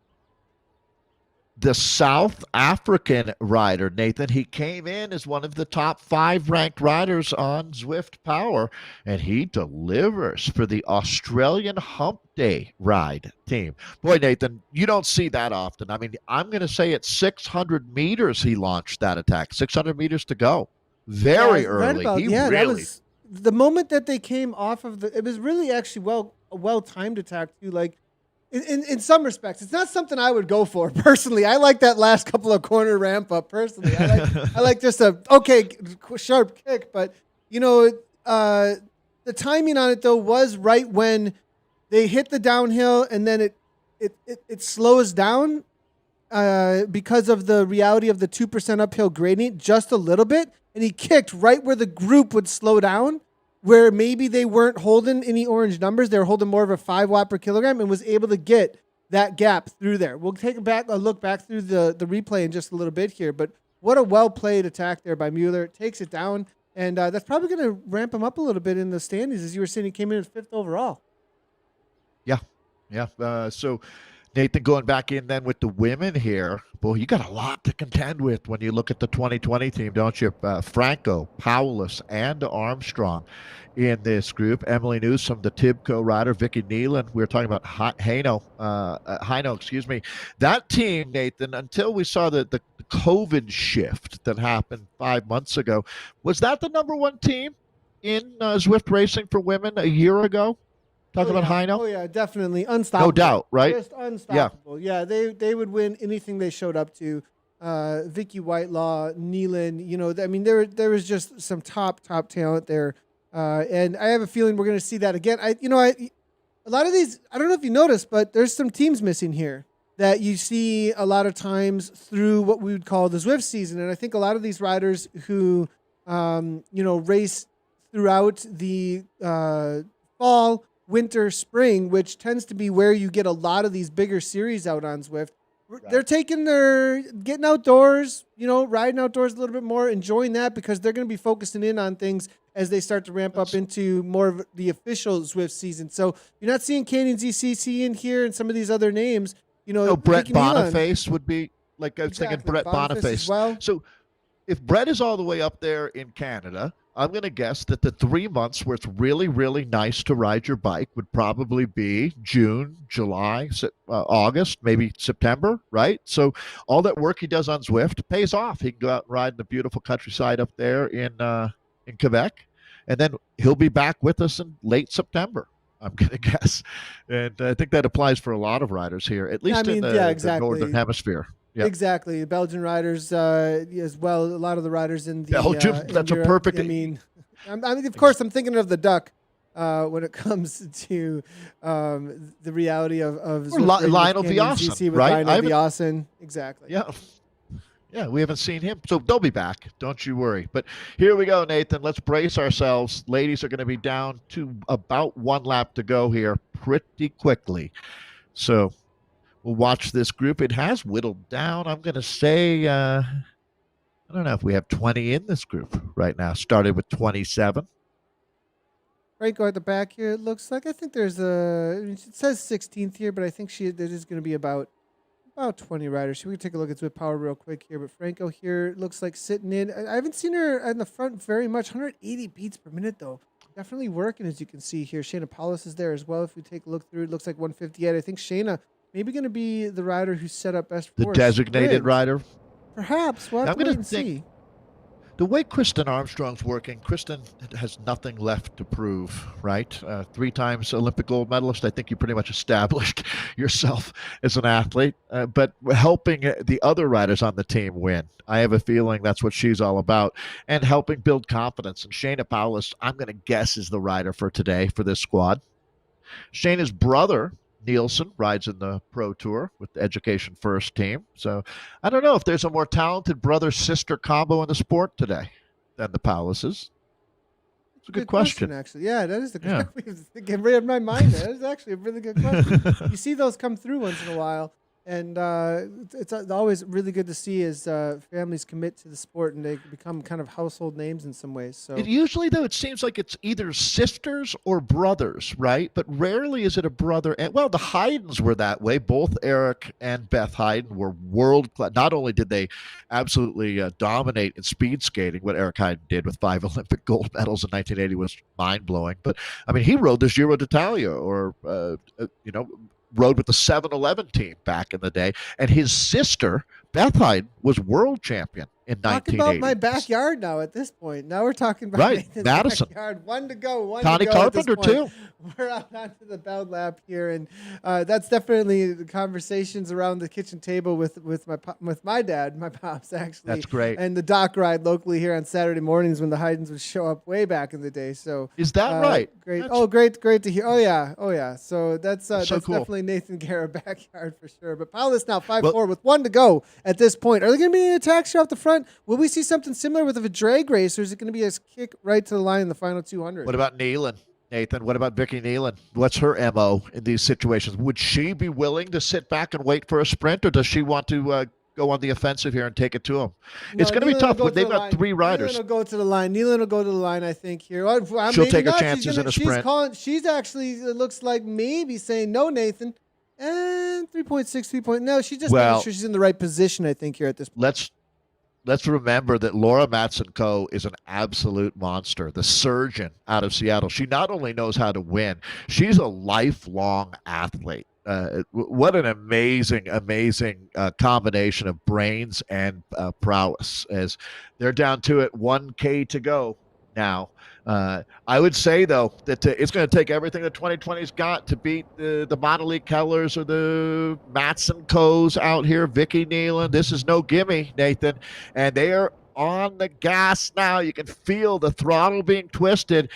Speaker 2: The South African rider, Nathan, he came in as one of the top 5 ranked riders on Zwift Power, and he delivers for the Australian Hump Day ride team. Boy, Nathan, you don't see that often. I mean, I'm going to say at 600 meters he launched that attack, 600 meters to go. Very early.
Speaker 1: That was the moment that they came off of it was really actually a well-timed attack too. Like, in some respects, it's not something I would go for personally. I like that last couple of corner ramp up personally. I like just a sharp kick, but the timing on it though was right when they hit the downhill and then it slows down because of the reality of the 2% uphill gradient just a little bit. And he kicked right where the group would slow down, where maybe they weren't holding any orange numbers. They were holding more of a 5 watt per kilogram, and was able to get that gap through there. We'll take a look back through the replay in just a little bit here. But what a well-played attack there by Mueller. Takes it down, and that's probably going to ramp him up a little bit in the standings. As you were saying, he came in at 5th overall.
Speaker 2: Yeah. So Nathan, going back in then with the women here, boy, you got a lot to contend with when you look at the 2020 team, don't you? Franco, Paulus, and Armstrong in this group. Emily Newsom, the Tibco rider, Vicky Nealon. We were talking about Heino, excuse me. That team, Nathan, until we saw the COVID shift that happened 5 months ago, was that the number one team in Zwift racing for women a year ago? Talk about Heino?
Speaker 1: Oh, yeah, definitely. Unstoppable.
Speaker 2: No doubt, right?
Speaker 1: Just unstoppable. Yeah, they would win anything they showed up to. Vicky Whitelaw, Nealon, I mean, there was just some top talent there. And I have a feeling we're going to see that again. A lot of these, I don't know if you noticed, but there's some teams missing here that you see a lot of times through what we would call the Zwift season. And I think a lot of these riders who, race throughout the fall, winter, spring, which tends to be where you get a lot of these bigger series out on Zwift. Right. They're getting outdoors, riding outdoors a little bit more, enjoying that, because they're going to be focusing in on things as they start to ramp up into more of the official Zwift season. So you're not seeing Canyon ZCC in here and some of these other names.
Speaker 2: Brett Boniface would be, like, I was thinking Brett Boniface
Speaker 1: as well.
Speaker 2: So if Brett is all the way up there in Canada, I'm going to guess that the 3 months where it's really, really nice to ride your bike would probably be June, July, August, maybe September, right? So all that work he does on Zwift pays off. He can go out and ride in the beautiful countryside up there in Quebec, and then he'll be back with us in late September, I'm going to guess. And I think that applies for a lot of riders here, at least in the Northern Hemisphere. Yep.
Speaker 1: Exactly. Belgian riders as well. A lot of the riders in the
Speaker 2: Belgium. That's
Speaker 1: Europe.
Speaker 2: a perfect.
Speaker 1: I mean, of course, I'm thinking of the duck when it comes to the reality of
Speaker 2: Lionel Viasen, right?
Speaker 1: Lionel Viasen. Exactly.
Speaker 2: Yeah, we haven't seen him, so they'll be back. Don't you worry. But here we go, Nathan. Let's brace ourselves. Ladies are going to be down to about 1 lap to go here pretty quickly. So we'll watch this group. It has whittled down. I'm going to say, I don't know if we have 20 in this group right now. Started with 27.
Speaker 1: Franco at the back here, it looks like. I think there's it says 16th here, but I think there is going to be about 20 riders. So we can take a look at Zwift Power real quick here. But Franco here looks like sitting in. I haven't seen her in the front very much. 180 beats per minute, though. Definitely working, as you can see here. Shayna Paulus is there as well. If we take a look through, it looks like 158. I think Shayna maybe going to be the rider who's set up best for
Speaker 2: the designated rider.
Speaker 1: Perhaps. We'll have to wait and see.
Speaker 2: The way Kristen Armstrong's working, Kristen has nothing left to prove, right? 3 times Olympic gold medalist. I think you pretty much established yourself as an athlete, but helping the other riders on the team win. I have a feeling that's what she's all about, and helping build confidence. And Shayna Paulus, I'm going to guess, is the rider for today for this squad. Shayna's brother, Nielsen, rides in the Pro Tour with the Education First team. So I don't know if there's a more talented brother-sister combo in the sport today than the Pauluses. It's a good question.
Speaker 1: Actually. Yeah, that is the question. Get rid of my mind. That is actually a really good question. You see those come through once in a while. And it's always really good to see as families commit to the sport and they become kind of household names in some ways. So
Speaker 2: usually, though, it seems like it's either sisters or brothers, right? But rarely is it a brother. And well, the Haydens were that way. Both Eric and Beth Hayden were world class. Not only did they absolutely dominate in speed skating, what Eric Hayden did with 5 Olympic gold medals in 1980 was mind blowing. But I mean, he rode the Giro d'Italia, or rode with the 7-Eleven team back in the day. And his sister, Beth Hayden, was world champion in
Speaker 1: Talk about my
Speaker 2: 1980.
Speaker 1: backyard now at this point. Now we're talking about
Speaker 2: Right,
Speaker 1: Nathan's
Speaker 2: Madison.
Speaker 1: backyard. One to go, one to
Speaker 2: Connie
Speaker 1: go at this
Speaker 2: Carpenter
Speaker 1: point.
Speaker 2: too.
Speaker 1: We're out onto the bell lap here, and that's definitely the conversations around the kitchen table with my dad, my pops actually.
Speaker 2: That's great.
Speaker 1: And the dock ride locally here on Saturday mornings when the Haydens would show up way back in the day. So
Speaker 2: Is that right?
Speaker 1: Great.
Speaker 2: That's
Speaker 1: Great to hear. Oh yeah. So that's
Speaker 2: so cool.
Speaker 1: definitely Nathan Guerra backyard for sure. But Paulus now 5-4 with one to go at this point. Are there going to be any attacks here off the front? Will we see something similar with a drag race, or is it going to be a kick right to the line in the final 200?
Speaker 2: What about Nealon, Nathan? What about Vicky Nealon? What's her MO in these situations? Would she be willing to sit back and wait for a sprint, or does she want to go on the offensive here and take it to him?
Speaker 1: No,
Speaker 2: it's going to be tough. They've got
Speaker 1: line.
Speaker 2: 3 riders.
Speaker 1: Nealon will go to the line. Nealon will go to the line, I think, here.
Speaker 2: She'll take her chances in a sprint.
Speaker 1: She's actually, it looks like maybe saying, no, Nathan. And 3.6, No, she's just making sure she's in the right position, I think, here at this point.
Speaker 2: Let's remember that Laura Matsenko is an absolute monster, the surgeon out of Seattle. She not only knows how to win, she's a lifelong athlete. What an amazing combination of brains and prowess. As they're down to it, 1K to go now. I would say, though, that it's going to take everything the 2020's got to beat the Monalee Kellers or the Matsenkos out here. Vicky Nealon, this is no gimme, Nathan. And they are on the gas now. You can feel the throttle being twisted.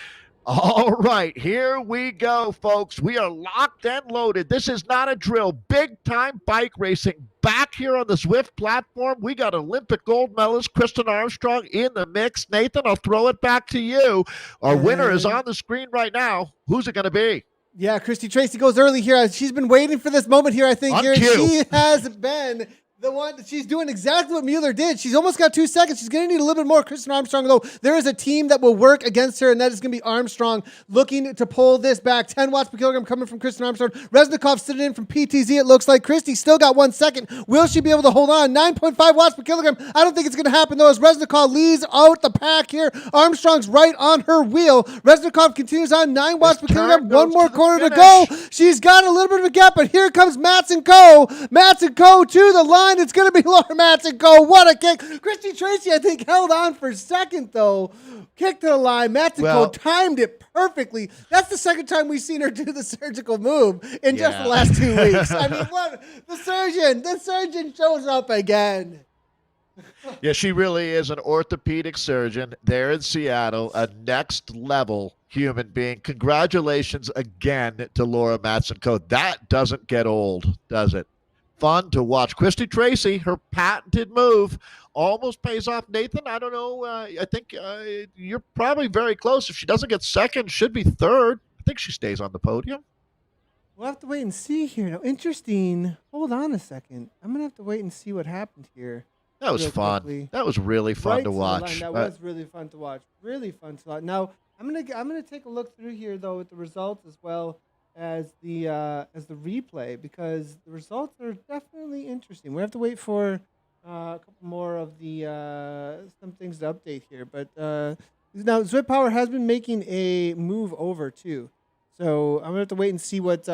Speaker 2: All right, here we go, folks. We are locked and loaded. This is not a drill. Big-time bike racing back here on the Zwift platform. We got Olympic gold medalist Kristen Armstrong in the mix. Nathan, I'll throw it back to you. Our winner is on the screen right now. Who's it going to be?
Speaker 1: Yeah, Christy Tracy goes early here. She's been waiting for this moment here, I think.
Speaker 2: On
Speaker 1: here.
Speaker 2: cue.
Speaker 1: She has been the one. She's doing exactly what Mueller did. She's almost got 2 seconds. She's going to need a little bit more. Kristen Armstrong, though, there is a team that will work against her, and that is going to be Armstrong looking to pull this back. 10 watts per kilogram coming from Kristen Armstrong. Reznikov sitting in from PTZ, it looks like. Christy still got 1 second. Will she be able to hold on? 9.5 watts per kilogram. I don't think it's going to happen, though, as Reznikov leads out the pack here. Armstrong's right on her wheel. Reznikov continues on 9 watts per kilogram. One more corner to go. She's got a little bit of a gap, but here comes Matsenko. Matsenko to the line. It's going to be Laura Matsenko. What a kick. Christy Tracy, I think, held on for second, though. Kick to the line. Matsenko timed it perfectly. That's the second time we've seen her do the surgical move in just the last 2 weeks. I mean, what? The surgeon shows up again.
Speaker 2: Yeah, she really is an orthopedic surgeon there in Seattle, a next level human being. Congratulations again to Laura Matsenko. That doesn't get old, does it? Fun to watch. Christy Tracy, her patented move almost pays off. Nathan, I don't know. I think you're probably very close. If she doesn't get second, should be third. I think she stays on the podium.
Speaker 1: We'll have to wait and see here. Now, interesting. Hold on a second. I'm going to have to wait and see what happened here.
Speaker 2: That was fun.
Speaker 1: Quickly.
Speaker 2: That was really fun to watch.
Speaker 1: That was really fun to watch. Really fun to watch. Now, I'm gonna take a look through here though with the results as well as the replay, because the results are definitely interesting. We have to wait for a couple more of the some things to update here. But now Zwift Power has been making a move over too, so I'm gonna have to wait and see what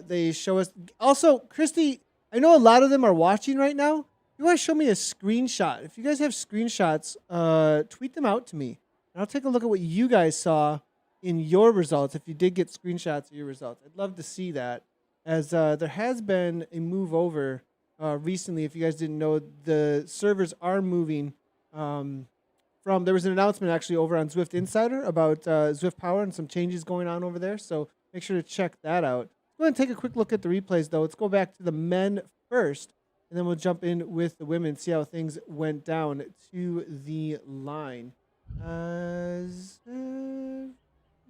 Speaker 1: they show us. Also, Christy, I know a lot of them are watching right now. You want to show me a screenshot? If you guys have screenshots, tweet them out to me. And I'll take a look at what you guys saw in your results, if you did get screenshots of your results. I'd love to see that, as there has been a move over recently. If you guys didn't know, the servers are moving from... There was an announcement actually over on Zwift Insider about Zwift Power and some changes going on over there, so make sure to check that out. Let's go ahead and take a quick look at the replays, though. Let's go back to the men first. And then we'll jump in with the women, see how things went down to the line.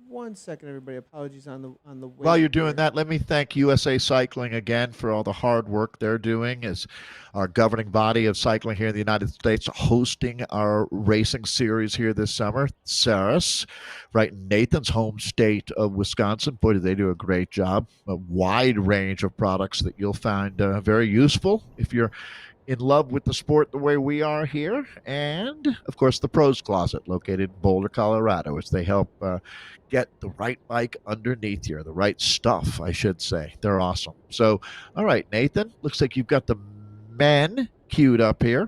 Speaker 1: 1 second, everybody. Apologies on the wait.
Speaker 2: While you're doing that, let me thank USA Cycling again for all the hard work they're doing as our governing body of cycling here in the United States, hosting our racing series here this summer. Saris, right in Nathan's home state of Wisconsin. Boy, do they do a great job. A wide range of products that you'll find very useful if you're in love with the sport the way we are here. And, of course, the Pros Closet, located in Boulder, Colorado, as they help get the right bike underneath you, the right stuff, I should say. They're awesome. So, all right, Nathan, looks like you've got the men queued up here.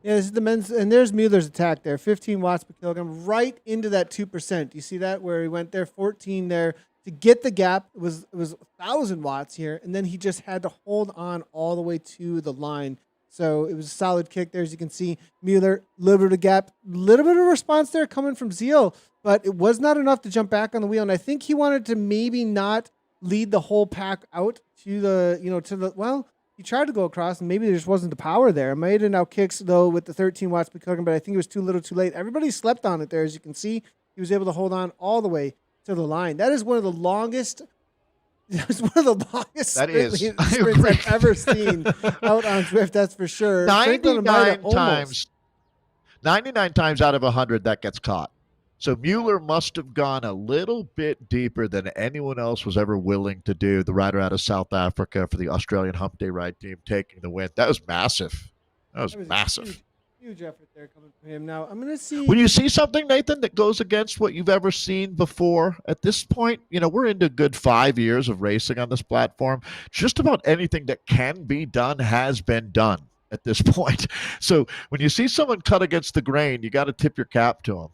Speaker 1: Yeah, this is the men's, and there's Mueller's attack there, 15 watts per kilogram, right into that 2%. You see that where he went there, 14 there to get the gap. It was 1,000 watts here, and then he just had to hold on all the way to the line. So it was a solid kick there, as you can see. Mueller, little bit of gap, little bit of response there coming from Zeal, but it was not enough to jump back on the wheel. And I think he wanted to maybe not lead the whole pack out to the, he tried to go across, and maybe there just wasn't the power there. Maeda now kicks, though, with the 13 watts per kilogram, but I think it was too little too late. Everybody slept on it there, as you can see. He was able to hold on all the way to the line. That is one of the longest sprints I've ever seen out on Zwift, that's for sure.
Speaker 2: 99 times out of 100 that gets caught. So Mueller must have gone a little bit deeper than anyone else was ever willing to do. The rider out of South Africa for the Australian Hump Day Ride team taking the win. That was massive. That was massive.
Speaker 1: Huge effort there coming from him. Now, I'm going to see.
Speaker 2: When you see something, Nathan, that goes against what you've ever seen before, at this point, we're into a good 5 years of racing on this platform. Just about anything that can be done has been done at this point. So when you see someone cut against the grain, you got to tip your cap to them.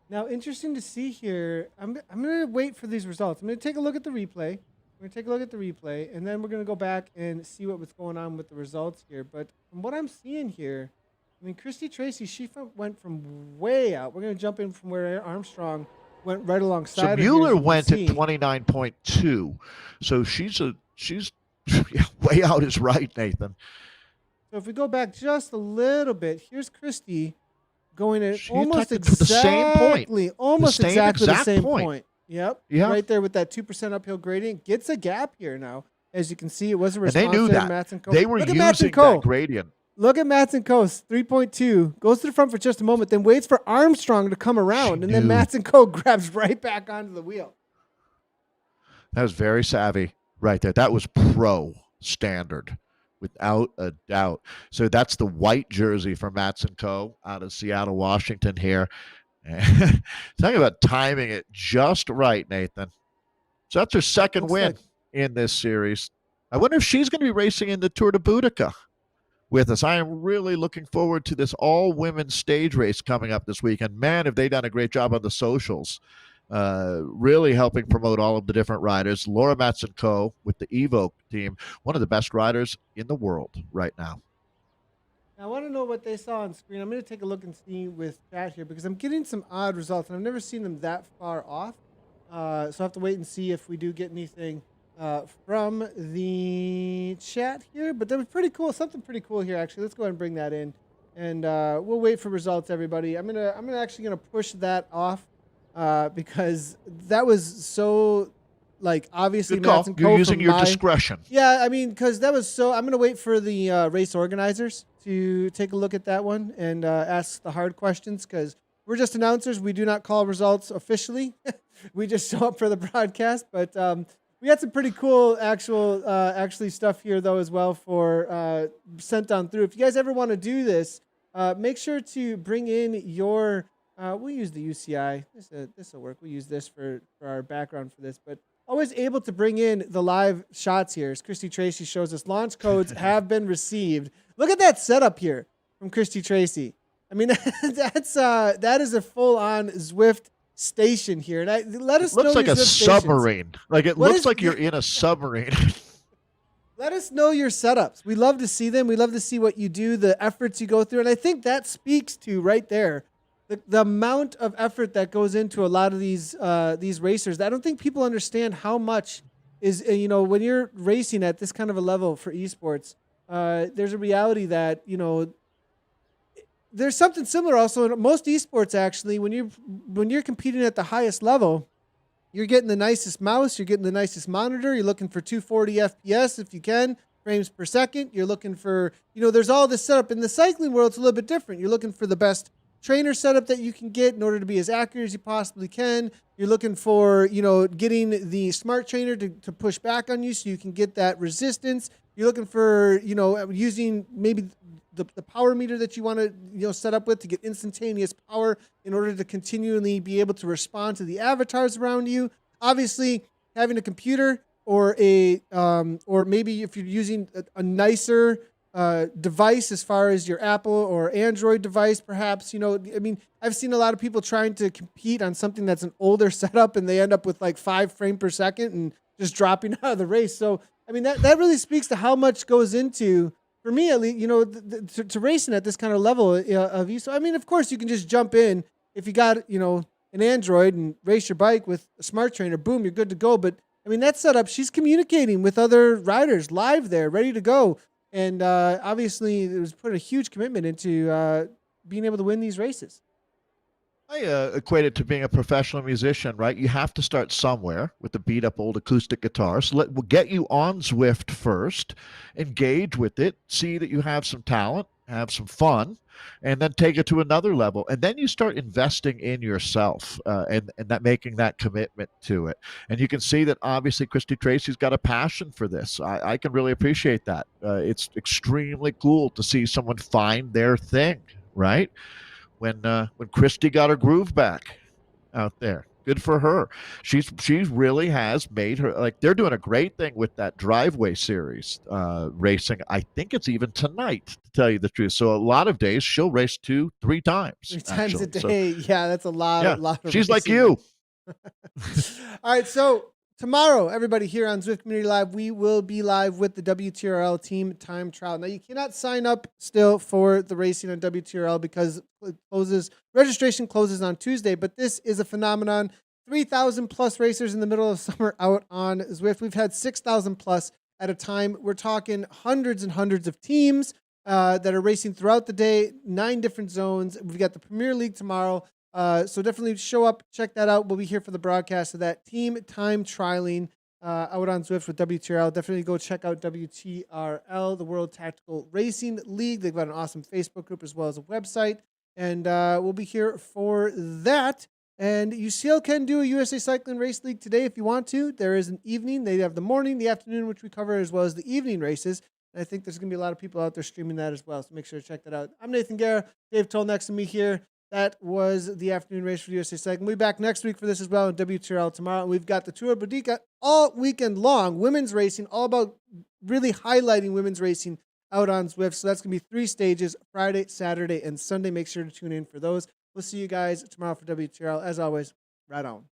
Speaker 1: Now, interesting to see here. I'm going to wait for these results. I'm going to take a look at the replay. And then we're going to go back and see what was going on with the results here. But from what I'm seeing here, I mean, Christy Tracy, she went from way out. We're going to jump in from where Armstrong went right alongside.
Speaker 2: So Mueller went at 29.2. So she's way out is right, Nathan.
Speaker 1: So if we go back just a little bit, here's Christy going at almost exactly the same point. Yep. Yeah. Right there with that 2% uphill gradient. Gets a gap here now. As you can see, it was a response.
Speaker 2: And they knew that. They were using that gradient.
Speaker 1: Look at Matson Coast, 3.2. Goes to the front for just a moment, then waits for Armstrong to come around, and then Matson Co grabs right back onto the wheel.
Speaker 2: That was very savvy right there. That was pro standard, without a doubt. So that's the white jersey for Matson Co out of Seattle, Washington here. Talking about timing it just right, Nathan. So that's her second win in this series. I wonder if she's going to be racing in the Tour de Boudica with us. I am really looking forward to this all-women stage race coming up this weekend. Man, have they done a great job on the socials, really helping promote all of the different riders. Laura Matson-Co with the Evo team, one of the best riders in the world right now.
Speaker 1: I want to know what they saw on screen. I'm going to take a look and see with chat here because I'm getting some odd results, and I've never seen them that far off. So I have to wait and see if we do get anything from the chat here. But that was pretty cool. Something pretty cool here, actually. Let's go ahead and bring that in, and we'll wait for results, everybody. I'm actually gonna push that off because that was so. Like, obviously,
Speaker 2: you're using your discretion.
Speaker 1: Yeah, I mean, because that was so. I'm going to wait for the race organizers to take a look at that one and ask the hard questions because we're just announcers. We do not call results officially. We just show up for the broadcast. But we had some pretty cool actually stuff here, though, as well for sent on through. If you guys ever want to do this, make sure to bring in your we'll use the UCI. This will work. We'll use this for our background for this. But always able to bring in the live shots here. As Christy Tracy shows us, launch codes have been received. Look at that setup here from Christy Tracy. I mean, that is a full-on Zwift station here. And let us know.
Speaker 2: It looks like a submarine. Like it looks like you're in a submarine.
Speaker 1: Let us know your setups. We love to see them. We love to see what you do, the efforts you go through. And I think that speaks to right there the amount of effort that goes into a lot of these racers. I don't think people understand how much is, when you're racing at this kind of a level for esports, there's a reality that, there's something similar also in most esports, actually. When you're competing at the highest level, you're getting the nicest mouse, you're getting the nicest monitor, you're looking for 240 FPS if you can, frames per second. You're looking for, there's all this setup. In the cycling world, it's a little bit different. You're looking for the best trainer setup that you can get in order to be as accurate as you possibly can. You're looking for, getting the smart trainer to push back on you so you can get that resistance. You're looking for, using maybe the power meter that you want to, set up with to get instantaneous power in order to continually be able to respond to the avatars around you. Obviously, having a computer or or maybe if you're using a nicer device as far as your Apple or Android device, perhaps. I mean, I've seen a lot of people trying to compete on something that's an older setup, and they end up with like 5 frames per second and just dropping out of the race. So, I mean, that really speaks to how much goes into, for me at least, to racing at this kind of level of you. So, I mean, of course, you can just jump in if you got, an Android and race your bike with a smart trainer. Boom, you're good to go. But I mean, that setup, she's communicating with other riders live there, ready to go. And obviously, it was put a huge commitment into being able to win these races.
Speaker 2: I equate it to being a professional musician, right? You have to start somewhere with the beat up old acoustic guitar. So we'll get you on Zwift first, engage with it, see that you have some talent, have some fun, and then take it to another level. And then you start investing in yourself and that making that commitment to it. And you can see that obviously Christy Tracy's got a passion for this. I can really appreciate that. It's extremely cool to see someone find their thing, right? When Christy got her groove back out there. Good for her. She really has made her, like, they're doing a great thing with that driveway series racing. I think it's even tonight, to tell you the truth. So a lot of days she'll race 2-3 times
Speaker 1: 3 times a
Speaker 2: actually. So
Speaker 1: day. Yeah, that's a lot.
Speaker 2: yeah,
Speaker 1: A lot of
Speaker 2: she's like
Speaker 1: racing.
Speaker 2: you.
Speaker 1: All right, so tomorrow, everybody here on Zwift Community Live, we will be live with the WTRL team time trial. Now, you cannot sign up still for the racing on WTRL because registration closes on Tuesday, but this is a phenomenon. 3,000 plus racers in the middle of summer out on Zwift. We've had 6,000 plus at a time. We're talking hundreds and hundreds of teams that are racing throughout the day, 9 different zones. We've got the Premier League tomorrow. So definitely show up, check that out. We'll be here for the broadcast of that team time trialing out on Zwift with WTRL. Definitely go check out WTRL, the World Tactical Racing League. They've got an awesome Facebook group as well as a website. And we'll be here for that. And you still can do a USA Cycling Race League today if you want to. There is an evening. They have the morning, the afternoon, which we cover, as well as the evening races. And I think there's going to be a lot of people out there streaming that as well. So make sure to check that out. I'm Nathan Guerra. Dave Toll next to me here. That was the afternoon race for USA Cycling. We'll be back next week for this as well on WTRL tomorrow. And we've got the Tour Boudica all weekend long. Women's racing, all about really highlighting women's racing out on Zwift. So that's going to be 3 stages, Friday, Saturday, and Sunday. Make sure to tune in for those. We'll see you guys tomorrow for WTRL. As always, right on.